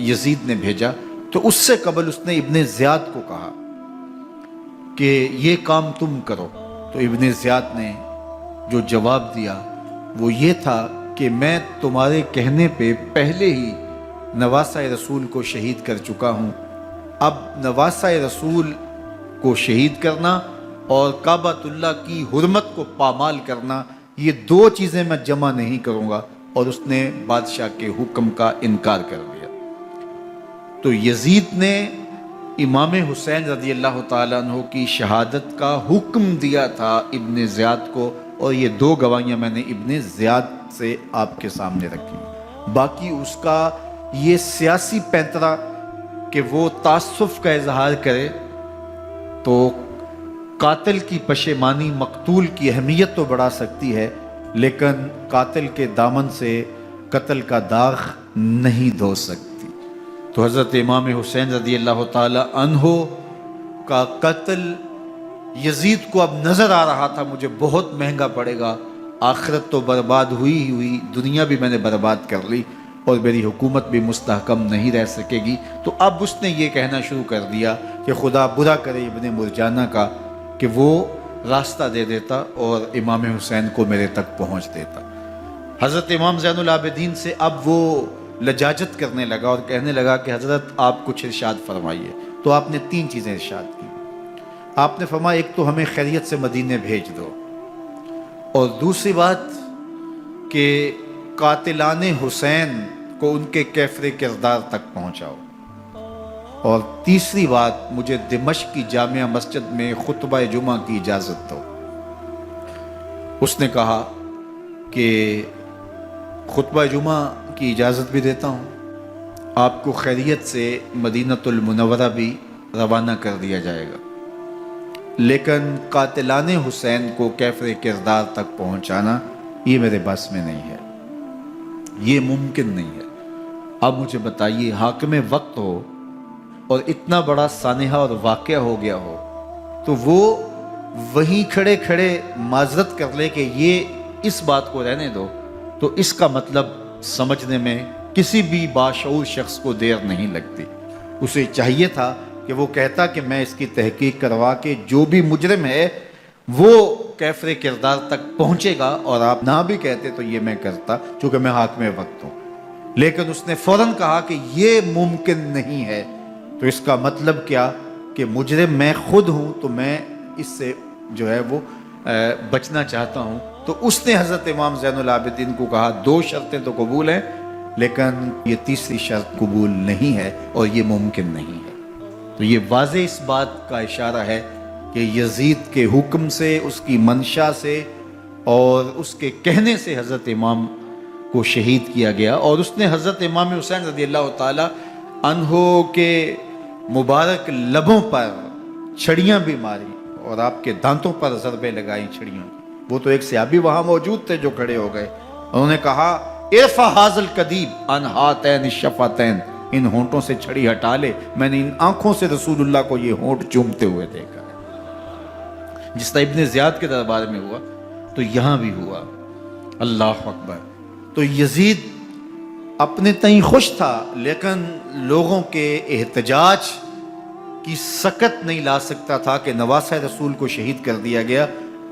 یزید نے بھیجا، تو اس سے قبل اس نے ابن زیاد کو کہا کہ یہ کام تم کرو۔ تو ابن زیاد نے جو جواب دیا وہ یہ تھا کہ میں تمہارے کہنے پہ پہلے ہی نواسہ رسول کو شہید کر چکا ہوں، اب نواسہ رسول کو شہید کرنا اور کعبۃ اللہ کی حرمت کو پامال کرنا، یہ دو چیزیں میں جمع نہیں کروں گا۔ اور اس نے بادشاہ کے حکم کا انکار کر دیا۔ تو یزید نے امام حسین رضی اللہ تعالیٰ عنہ کی شہادت کا حکم دیا تھا ابن زیاد کو، اور یہ دو گواہیاں میں نے ابن زیاد سے آپ کے سامنے رکھی۔ باقی اس کا یہ سیاسی پینترا کہ وہ تعصب کا اظہار کرے، تو قاتل کی پشیمانی مقتول کی اہمیت تو بڑھا سکتی ہے، لیکن قاتل کے دامن سے قتل کا داغ نہیں دھو سکتی۔ تو حضرت امام حسین رضی اللہ تعالی عنہ کا قتل یزید کو اب نظر آ رہا تھا مجھے بہت مہنگا پڑے گا، آخرت تو برباد ہوئی ہی ہوئی، دنیا بھی میں نے برباد کر لی اور میری حکومت بھی مستحکم نہیں رہ سکے گی۔ تو اب اس نے یہ کہنا شروع کر دیا کہ خدا برا کرے ابن مرجانہ کا کہ وہ راستہ دے دیتا اور امام حسین کو میرے تک پہنچ دیتا۔ حضرت امام زین العابدین سے اب وہ لجاجت کرنے لگا اور کہنے لگا کہ حضرت آپ کچھ ارشاد فرمائیے۔ تو آپ نے تین چیزیں ارشاد کی۔ آپ نے فرمایا ایک تو ہمیں خیریت سے مدینے بھیج دو، اور دوسری بات کہ قاتلان حسین کو ان کے کیفر کردار تک پہنچاؤ، اور تیسری بات مجھے دمشق کی جامعہ مسجد میں خطبہ جمعہ کی اجازت دو۔ اس نے کہا کہ خطبہ جمعہ کی اجازت بھی دیتا ہوں، آپ کو خیریت سے مدینہ المنورہ بھی روانہ کر دیا جائے گا، لیکن قاتلان حسین کو کیفر کردار تک پہنچانا یہ میرے بس میں نہیں ہے، یہ ممکن نہیں ہے۔ اب مجھے بتائیے، حاکم وقت ہو اور اتنا بڑا سانحہ اور واقعہ ہو گیا ہو تو وہ وہیں کھڑے کھڑے معذرت کر لے کہ یہ اس بات کو رہنے دو، تو اس کا مطلب سمجھنے میں کسی بھی باشعور شخص کو دیر نہیں لگتی۔ اسے چاہیے تھا کہ وہ کہتا کہ میں اس کی تحقیق کروا کے جو بھی مجرم ہے وہ کیفر کردار تک پہنچے گا، اور آپ نہ بھی کہتے تو یہ میں کرتا چونکہ میں حاکم وقت ہوں۔ لیکن اس نے فوراً کہا کہ یہ ممکن نہیں ہے، تو اس کا مطلب کیا کہ مجرم میں خود ہوں، تو میں اس سے جو ہے وہ بچنا چاہتا ہوں۔ تو اس نے حضرت امام زین العابدین کو کہا دو شرطیں تو قبول ہیں، لیکن یہ تیسری شرط قبول نہیں ہے اور یہ ممکن نہیں ہے۔ تو یہ واضح اس بات کا اشارہ ہے کہ یزید کے حکم سے، اس کی منشا سے اور اس کے کہنے سے حضرت امام کو شہید کیا گیا، اور اس نے حضرت امام حسین رضی اللہ تعالی عنہ کے مبارک لبوں پر چھڑیاں بھی ماری اور آپ کے دانتوں پر ضربیں لگائیں چھڑیوں۔ وہ تو ایک صحابی وہاں موجود تھے جو کھڑے ہو گئے، انہوں نے کہا ارفع ھذا القدیب عن ھاتین الشفتین، ان ہونٹوں سے چھڑی ہٹا لے، میں نے ان آنکھوں سے رسول اللہ کو یہ ہونٹ چومتے ہوئے دیکھا ہے۔ جس طرح ابن زیاد کے دربار میں ہوا تو یہاں بھی ہوا۔ اللہ اکبر۔ تو یزید اپنے تئیں خوش تھا، لیکن لوگوں کے احتجاج کی سکت نہیں لا سکتا تھا کہ نواسہ رسول کو شہید کر دیا گیا،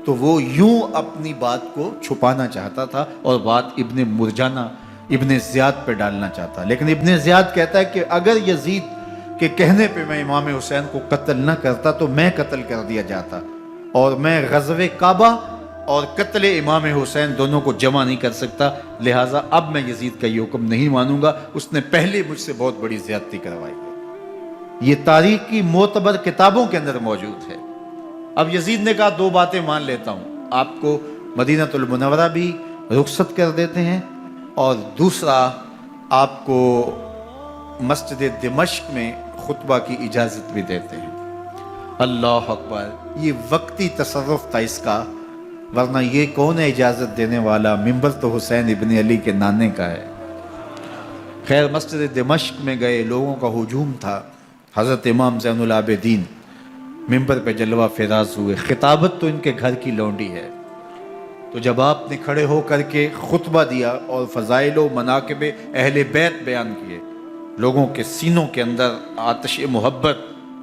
تو وہ یوں اپنی بات کو چھپانا چاہتا تھا اور بات ابن مرجانہ ابن زیاد پہ ڈالنا چاہتا۔ لیکن ابن زیاد کہتا ہے کہ اگر یزید کے کہنے پہ میں امام حسین کو قتل نہ کرتا تو میں قتل کر دیا جاتا، اور میں غزوہ کعبہ اور قتل امام حسین دونوں کو جمع نہیں کر سکتا، لہٰذا اب میں یزید کا یہ حکم نہیں مانوں گا، اس نے پہلے مجھ سے بہت بڑی زیادتی کروائی ہے۔ یہ تاریخ کی معتبر کتابوں کے اندر موجود ہے۔ اب یزید نے کہا دو باتیں مان لیتا ہوں، آپ کو مدینہ المنورہ بھی رخصت کر دیتے ہیں، اور دوسرا آپ کو مسجد دمشق میں خطبہ کی اجازت بھی دیتے ہیں۔ اللہ اکبر۔ یہ وقتی تصرف تھا اس کا، ورنہ یہ کون ہے اجازت دینے والا؟ منبر تو حسین ابن علی کے نانے کا ہے۔ خیر، مسجد دمشق میں گئے، لوگوں کا ہجوم تھا، حضرت امام زین العابدین منبر پہ جلوہ فراز ہوئے۔ خطابت تو ان کے گھر کی لونڈی ہے، تو جب آپ نے کھڑے ہو کر کے خطبہ دیا اور فضائل و مناقب اہل بیت بیان کیے، لوگوں کے سینوں کے اندر آتش محبت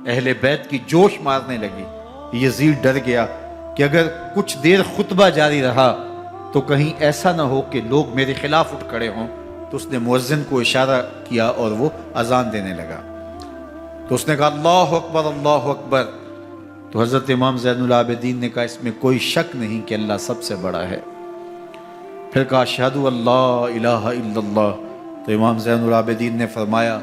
اہل بیت کی جوش مارنے لگی۔ یزید ڈر گیا کہ اگر کچھ دیر خطبہ جاری رہا تو کہیں ایسا نہ ہو کہ لوگ میرے خلاف اٹھ کھڑے ہوں، تو اس نے مؤذن کو اشارہ کیا اور وہ اذان دینے لگا۔ تو اس نے کہا اللہ اکبر اللہ اکبر، تو حضرت امام زین العابدین نے کہا اس میں کوئی شک نہیں کہ اللہ سب سے بڑا ہے۔ پھر کہا اشہد اللہ الہ الا اللہ، تو امام زین العابدین نے فرمایا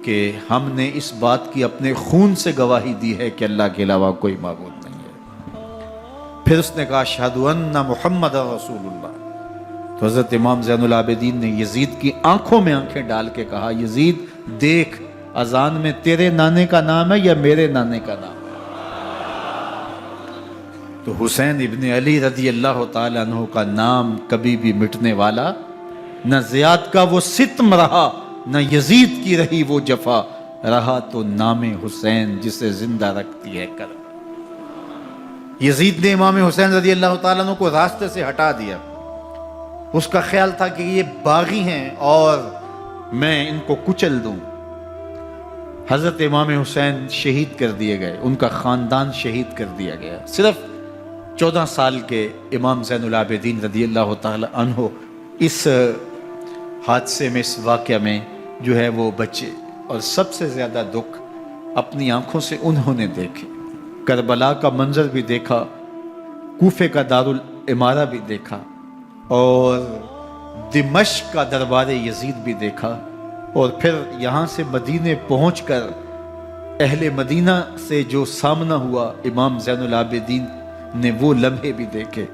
کہ ہم نے اس بات کی اپنے خون سے گواہی دی ہے کہ اللہ کے علاوہ کوئی معبود نہیں ہے۔ پھر اس نے کہا اشہد ان محمد رسول اللہ، تو حضرت امام زین العابدین نے یزید کی آنکھوں میں آنکھیں ڈال کے کہا یزید دیکھ، اذان میں تیرے نانے کا نام ہے یا میرے نانے کا نام ہے؟ تو حسین ابن علی رضی اللہ تعالیٰ عنہ کا نام کبھی بھی مٹنے والا نہ زیاد کا وہ ستم رہا، نہ یزید کی رہی وہ جفا، رہا تو نام حسین جسے زندہ رکھتی ہے کرم۔ یزید نے امام حسین رضی اللہ تعالیٰ عنہ کو راستے سے ہٹا دیا۔ اس کا خیال تھا کہ یہ باغی ہیں اور میں ان کو کچل دوں۔ حضرت امام حسین شہید کر دیے گئے، ان کا خاندان شہید کر دیا گیا۔ صرف 14 سال کے امام زین العابدین رضی اللہ تعالی عنہ اس حادثے میں، اس واقعہ میں جو ہے وہ بچے، اور سب سے زیادہ دکھ اپنی آنکھوں سے انہوں نے دیکھے۔ کربلا کا منظر بھی دیکھا، کوفے کا دارالعمارہ بھی دیکھا، اور دمشق کا دربار یزید بھی دیکھا، اور پھر یہاں سے مدینے پہنچ کر اہل مدینہ سے جو سامنا ہوا امام زین العابدین نے وہ لمحے بھی دیکھے۔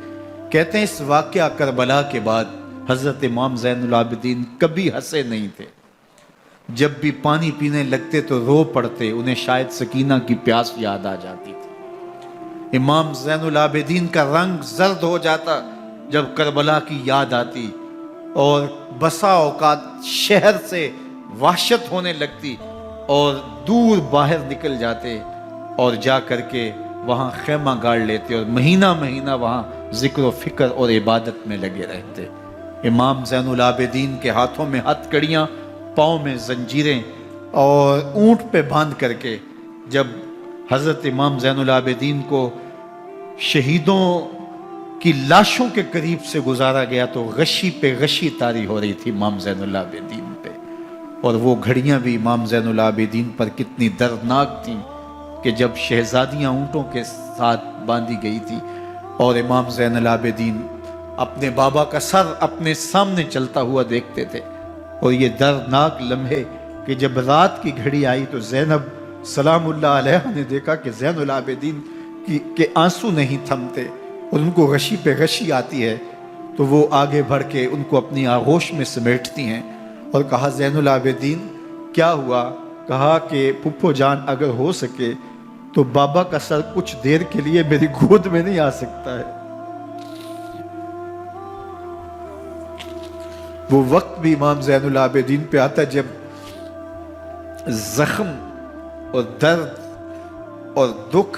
کہتے ہیں اس واقعہ کربلا کے بعد حضرت امام زین العابدین کبھی ہنسے نہیں تھے۔ جب بھی پانی پینے لگتے تو رو پڑتے، انہیں شاید سکینہ کی پیاس یاد آ جاتی تھی۔ امام زین العابدین کا رنگ زرد ہو جاتا جب کربلا کی یاد آتی، اور بسا اوقات شہر سے وحشت ہونے لگتی اور دور باہر نکل جاتے اور جا کر کے وہاں خیمہ گاڑ لیتے اور مہینہ مہینہ وہاں ذکر و فکر اور عبادت میں لگے رہتے۔ امام زین العابدین کے ہاتھوں میں ہتھ کڑیاں، پاؤں میں زنجیریں، اور اونٹ پہ باندھ کر کے جب حضرت امام زین العابدین کو شہیدوں کی لاشوں کے قریب سے گزارا گیا تو غشی پہ غشی طاری ہو رہی تھی امام زین العابدین پہ، اور وہ گھڑیاں بھی امام زین العابدین پر کتنی دردناک تھیں کہ جب شہزادیاں اونٹوں کے ساتھ باندھی گئی تھی اور امام زین العابدین اپنے بابا کا سر اپنے سامنے چلتا ہوا دیکھتے تھے، اور یہ دردناک لمحے کہ جب رات کی گھڑی آئی تو زینب سلام اللہ علیہ نے دیکھا کہ زین العابدین کے آنسو نہیں تھمتے اور ان کو غشی پہ غشی آتی ہے، تو وہ آگے بڑھ کے ان کو اپنی آغوش میں سمیٹتی ہیں اور کہا زین العابدین کیا ہوا؟ کہا کہ پھپھو جان اگر ہو سکے تو بابا کا سر کچھ دیر کے لیے میری گود میں نہیں آ سکتا ہے۔ وہ وقت بھی امام زین العابدین پہ آتا جب زخم اور درد اور دکھ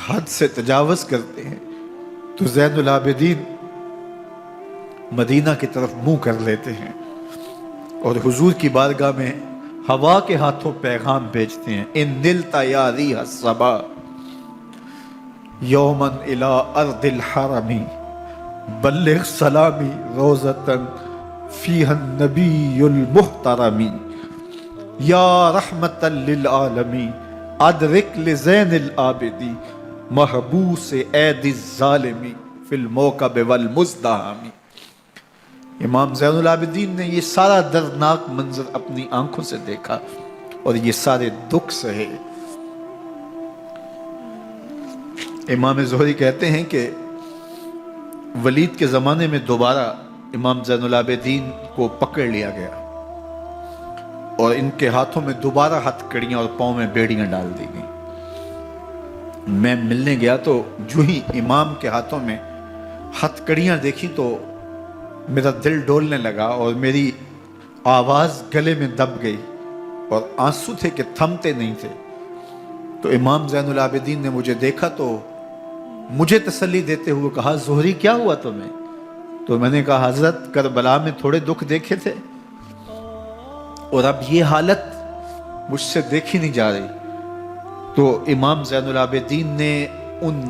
حد سے تجاوز کرتے ہیں تو زین العابدین مدینہ کی طرف منہ کر لیتے ہیں اور حضور کی بارگاہ میں ہوا کے ہاتھوں پیغام بھیجتے ہیں، ان نلت یا ریح الصبا یوما الی ارض الحرم بلغ سلامی روزتن فیہا النبی المحترم یا رحمتا للعالمین ادرک لزین العابدی محبوس عید الظالمی فی الموکب والمزدحم۔ امام زین العابدین نے یہ سارا دردناک منظر اپنی آنکھوں سے دیکھا اور یہ سارے دکھ سہے۔ امام زہری کہتے ہیں کہ ولید کے زمانے میں دوبارہ امام زین العابدین کو پکڑ لیا گیا اور ان کے ہاتھوں میں دوبارہ ہتھ کڑیاں اور پاؤں میں بیڑیاں ڈال دی گئیں۔ میں ملنے گیا تو جو ہی امام کے ہاتھوں میں ہتھ کڑیاں دیکھی تو میرا دل ڈولنے لگا اور میری آواز گلے میں دب گئی اور آنسو تھے کہ تھمتے نہیں تھے۔ تو امام زین العابدین نے مجھے دیکھا تو مجھے تسلی دیتے ہوئے کہا، زہری کیا ہوا تمہیں؟ تو میں نے کہا، حضرت کربلا میں تھوڑے دکھ دیکھے تھے اور اب یہ حالت مجھ سے دیکھی نہیں جا رہی۔ تو امام زین العابدین نے ان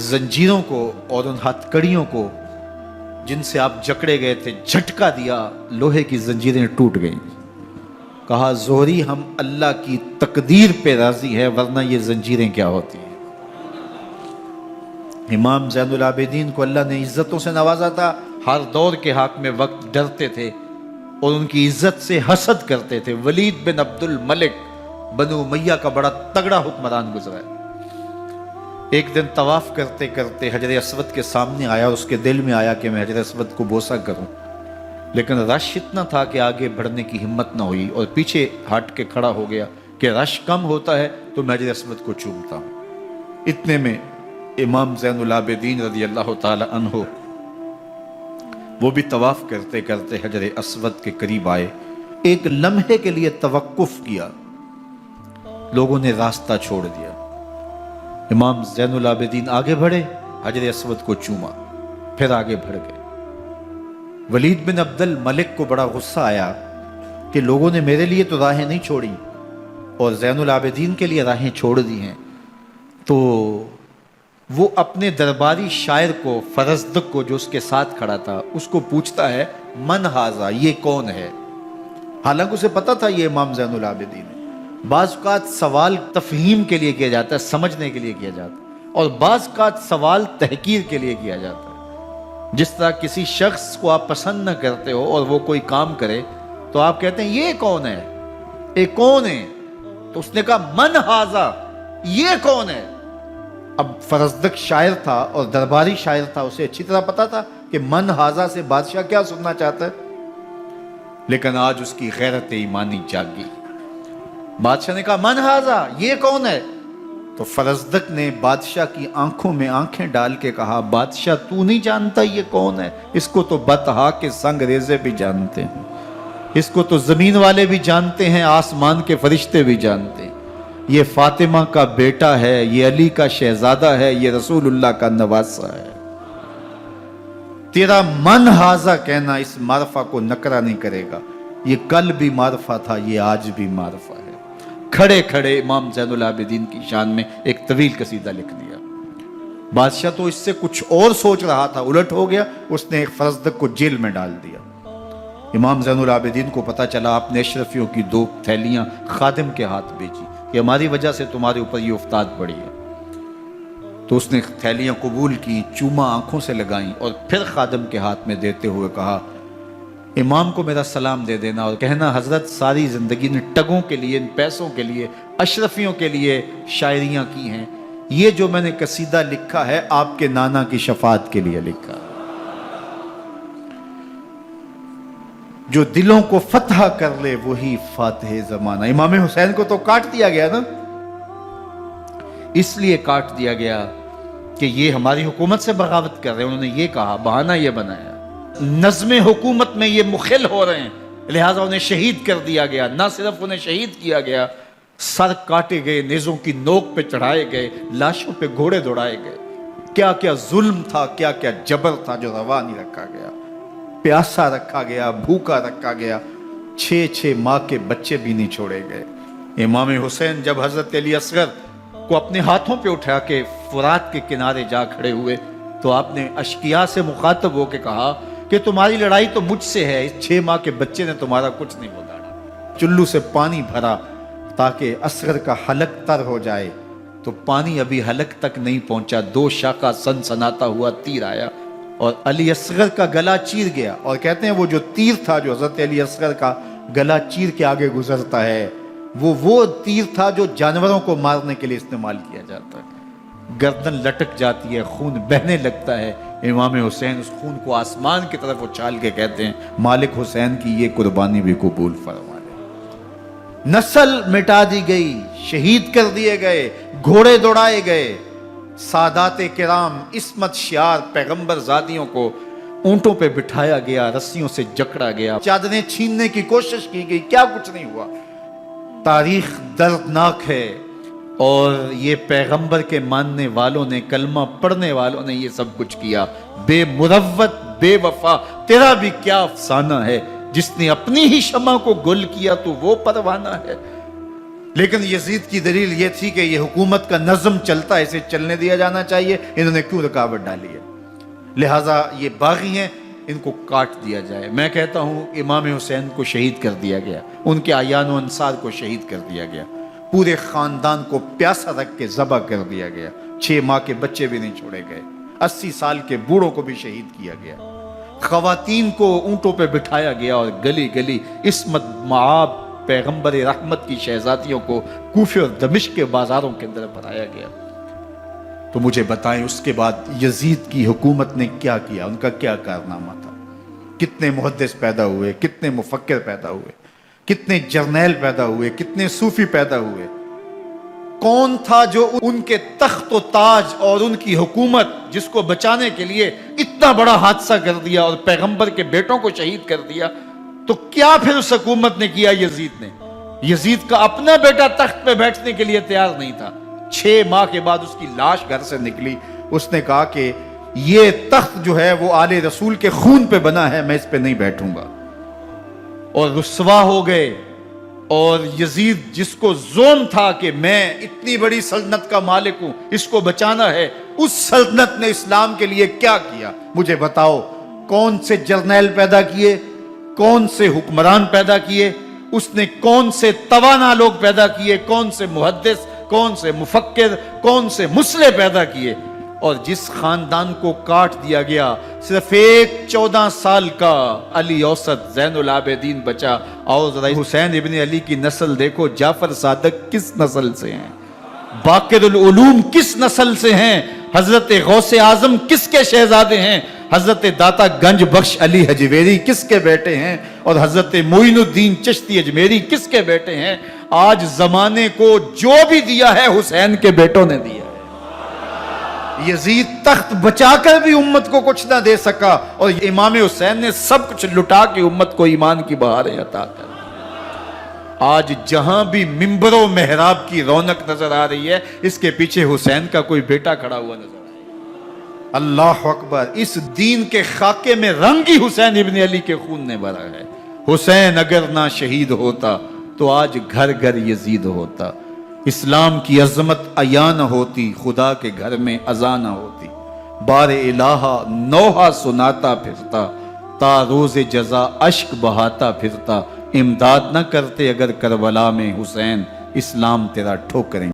زنجیروں کو اور ان ہتھ کڑیوں کو جن سے آپ جکڑے گئے تھے جھٹکا دیا، لوہے کی زنجیریں ٹوٹ گئیں۔ کہا، زہری ہم اللہ کی تقدیر پہ راضی ہے ورنہ یہ زنجیریں کیا ہوتی ہیں۔ امام زین العابدین کو اللہ نے عزتوں سے نوازا تھا، ہر دور کے حاکم وقت ڈرتے تھے اور ان کی عزت سے حسد کرتے تھے۔ ولید بن عبد الملک بنو امیہ کا بڑا تگڑا حکمران گزرا ہے۔ ایک دن طواف کرتے کرتے حجر اسود کے سامنے آیا اور اس کے دل میں آیا کہ میں حجر اسود کو بوسہ کروں، لیکن رش اتنا تھا کہ آگے بڑھنے کی ہمت نہ ہوئی اور پیچھے ہٹ کے کھڑا ہو گیا کہ رش کم ہوتا ہے تو میں حجر اسود کو چومتا ہوں۔ اتنے میں امام زین العابدین رضی اللہ تعالی عنہ وہ بھی طواف کرتے کرتے حجر اسود کے قریب آئے، ایک لمحے کے لیے توقف کیا، لوگوں نے راستہ چھوڑ دیا۔ امام زین العابدین آگے بڑھے، حجر اسود کو چوما، پھر آگے بڑھ گئے۔ ولید بن عبد الملک کو بڑا غصہ آیا کہ لوگوں نے میرے لیے تو راہیں نہیں چھوڑی اور زین العابدین کے لیے راہیں چھوڑ دی ہیں۔ تو وہ اپنے درباری شاعر کو، فرزدق کو جو اس کے ساتھ کھڑا تھا، اس کو پوچھتا ہے، من ہاذا، یہ کون ہے؟ حالانکہ اسے پتا تھا یہ امام زین العابدین ہے۔ بعض اوقات سوال تفہیم کے لیے کیا جاتا ہے، سمجھنے کے لیے کیا جاتا ہے، اور بعض اوقات سوال تحقیر کے لیے کیا جاتا ہے۔ جس طرح کسی شخص کو آپ پسند نہ کرتے ہو اور وہ کوئی کام کرے تو آپ کہتے ہیں یہ کون ہے، یہ کون ہے؟ تو اس نے کہا، من ہاذا، یہ کون ہے؟ اب فرزدق شاعر تھا اور درباری شاعر تھا، اسے اچھی طرح پتا تھا کہ من ہاذا سے بادشاہ کیا سننا چاہتا ہے، لیکن آج اس کی غیرت ایمانی جاگی۔ بادشاہ نے کہا، من ہاذا، یہ کون ہے؟ تو فرزدق نے بادشاہ کی آنکھوں میں آنکھیں ڈال کے کہا، بادشاہ تو نہیں جانتا یہ کون ہے؟ اس کو تو بطحا کے سنگ ریزے بھی جانتے ہیں، اس کو تو زمین والے بھی جانتے ہیں، آسمان کے فرشتے بھی جانتے ہیں۔ یہ فاطمہ کا بیٹا ہے، یہ علی کا شہزادہ ہے، یہ رسول اللہ کا نواسہ ہے۔ تیرا من ہاذا کہنا اس معرفہ کو نکرا نہیں کرے گا، یہ کل بھی معرفہ تھا، یہ آج بھی معرفہ ہے۔ کھڑے کھڑے امام زین العابدین کی شان میں ایک طویل قصیدہ لکھ دیا۔ بادشاہ تو اس سے کچھ اور سوچ رہا تھا، الٹ ہو گیا، اس نے ایک فرزدق کو جیل میں ڈال دیا۔ امام زین العابدین کو پتا چلا، آپ نے اشرفیوں کی 2 تھیلیاں خادم کے ہاتھ بھیجی کہ ہماری وجہ سے تمہارے اوپر یہ افتاد پڑی ہے۔ تو اس نے تھیلیاں قبول کی، چوما آنکھوں سے لگائیں اور پھر خادم کے ہاتھ میں دیتے ہوئے کہا، امام کو میرا سلام دے دینا اور کہنا، حضرت ساری زندگی نے ٹگوں کے لیے، ان پیسوں کے لیے، اشرفیوں کے لیے شاعریاں کی ہیں، یہ جو میں نے قصیدہ لکھا ہے آپ کے نانا کی شفاعت کے لیے لکھا، جو دلوں کو فتح کر لے وہی فاتح زمانہ۔ امام حسین کو تو کاٹ دیا گیا نا، اس لیے کاٹ دیا گیا کہ یہ ہماری حکومت سے بغاوت کر رہے ہیں، انہوں نے یہ کہا، بہانہ یہ بنایا، نظم حکومت میں یہ مخل ہو رہے ہیں، لہٰذا انہیں شہید کر دیا گیا۔ نہ صرف انہیں شہید کیا گیا، سر کاٹے گئے، نیزوں کی نوک پہ چڑھائے گئے، لاشوں پہ گھوڑے دوڑائے گئے. کیا کیا ظلم تھا، کیا کیا جبر تھا جو روا نہیں رکھا گیا. پیاسا رکھا گیا، بھوکا رکھا گیا، 6 ماہ کے بچے بھی نہیں چھوڑے گئے. امام حسین جب حضرت علی اصغر کو اپنے ہاتھوں پہ اٹھا کے فرات کے کنارے جا کھڑے ہوئے تو آپ نے اشقیاء سے مخاطب ہو کے کہا کہ تمہاری لڑائی تو مجھ سے ہے، اس 6 ماہ کے بچے نے تمہارا کچھ نہیں بگاڑا. چلو سے پانی بھرا تاکہ اصغر کا حلق تر ہو جائے، تو پانی ابھی حلق تک نہیں پہنچا، 2 شاخہ سنسناتا ہوا تیر آیا اور علی اصغر کا گلا چیر گیا. اور کہتے ہیں وہ جو تیر تھا جو حضرت علی اصغر کا گلا چیر کے آگے گزرتا ہے، وہ تیر تھا جو جانوروں کو مارنے کے لیے استعمال کیا جاتا ہے. گردن لٹک جاتی ہے، خون بہنے لگتا ہے. امام حسین اس خون کو آسمان کی طرف اچھال کے کہتے ہیں مالک حسین کی یہ قربانی بھی قبول فرما لے. نسل مٹا دی گئی، شہید کر دیے گئے، گھوڑے دوڑائے گئے. سادات کرام، عصمت شیار پیغمبر زادیوں کو اونٹوں پہ بٹھایا گیا، رسیوں سے جکڑا گیا، چادریں چھیننے کی کوشش کی گئی، کیا کچھ نہیں ہوا. تاریخ دردناک ہے، اور یہ پیغمبر کے ماننے والوں نے، کلمہ پڑھنے والوں نے یہ سب کچھ کیا. بے مروت، بے وفا، تیرا بھی کیا افسانہ ہے. جس نے اپنی ہی شمع کو گل کیا تو وہ پروانہ ہے. لیکن یزید کی دلیل یہ تھی کہ یہ حکومت کا نظم چلتا ہے، اسے چلنے دیا جانا چاہیے، انہوں نے کیوں رکاوٹ ڈالی ہے، لہٰذا یہ باغی ہیں، ان کو کاٹ دیا جائے. میں کہتا ہوں امام حسین کو شہید کر دیا گیا، ان کے اعیان و انصار کو شہید کر دیا گیا، پورے خاندان کو پیاسا رکھ کے ذبح کر دیا گیا، 6 ماہ کے بچے بھی نہیں چھوڑے گئے، 80 سال کے بوڑھوں کو بھی شہید کیا گیا، خواتین کو اونٹوں پہ بٹھایا گیا اور گلی گلی عصمت معاب پیغمبر رحمت کی شہزادیوں کو کوفے اور دمشق کے بازاروں کے اندر بھرایا گیا. تو مجھے بتائیں اس کے بعد یزید کی حکومت نے کیا کیا، ان کا کیا کارنامہ تھا؟ کتنے محدث پیدا ہوئے، کتنے مفکر پیدا ہوئے، کتنے جرنیل پیدا ہوئے، کتنے صوفی پیدا ہوئے. کون تھا جو ان کے تخت و تاج اور ان کی حکومت جس کو بچانے کے لیے اتنا بڑا حادثہ کر دیا اور پیغمبر کے بیٹوں کو شہید کر دیا؟ تو کیا پھر اس حکومت نے کیا؟ یزید نے، یزید کا اپنا بیٹا تخت پہ بیٹھنے کے لیے تیار نہیں تھا. 6 ماہ کے بعد اس کی لاش گھر سے نکلی، اس نے کہا کہ یہ تخت جو ہے وہ آل رسول کے خون پہ بنا ہے، میں اس پہ نہیں بیٹھوں گا. اور رسوا ہو گئے. اور یزید جس کو زوم تھا کہ میں اتنی بڑی سلطنت کا مالک ہوں، اس کو بچانا ہے، اس سلطنت نے اسلام کے لیے کیا کیا؟ مجھے بتاؤ، کون سے جرنیل پیدا کیے، کون سے حکمران پیدا کیے، اس نے کون سے توانا لوگ پیدا کیے، کون سے محدث، کون سے مفکر، کون سے مسلح پیدا کیے. اور جس خاندان کو کاٹ دیا گیا، صرف ایک 14 سال کا علی اوسط زین العابدین بچا. اور ذرا حسین ابن علی کی نسل دیکھو، جعفر صادق کس نسل سے ہیں، باقر العلوم کس نسل سے ہیں، حضرت غوث اعظم کس کے شہزادے ہیں، حضرت داتا گنج بخش علی حجویری کس کے بیٹے ہیں، اور حضرت معین الدین چشتی اجمیری کس کے بیٹے ہیں. آج زمانے کو جو بھی دیا ہے حسین کے بیٹوں نے دیا ہے. یزید تخت بچا کر بھی امت کو کچھ نہ دے سکا، اور امام حسین نے سب کچھ لٹا کے امت کو ایمان کی بہاریں عطا کر. آج جہاں بھی ممبر و محراب کی رونق نظر آ رہی ہے، اس کے پیچھے حسین کا کوئی بیٹا کھڑا ہوا نظر آ رہا ہے. اللہ اکبر. اس دین کے خاکے میں رنگ ہی حسین ابن علی کے خون نے بھرا ہے. حسین اگر نہ شہید ہوتا تو آج گھر گھر یزید ہوتا، اسلام کی عظمت عیاں نہ ہوتی، خدا کے گھر میں اذان نہ ہوتی. بار الہا نوحہ سناتا پھرتا، تا روز جزا اشک بہاتا پھرتا. امداد نہ کرتے اگر کربلا میں حسین، اسلام تیرا ٹھوکریں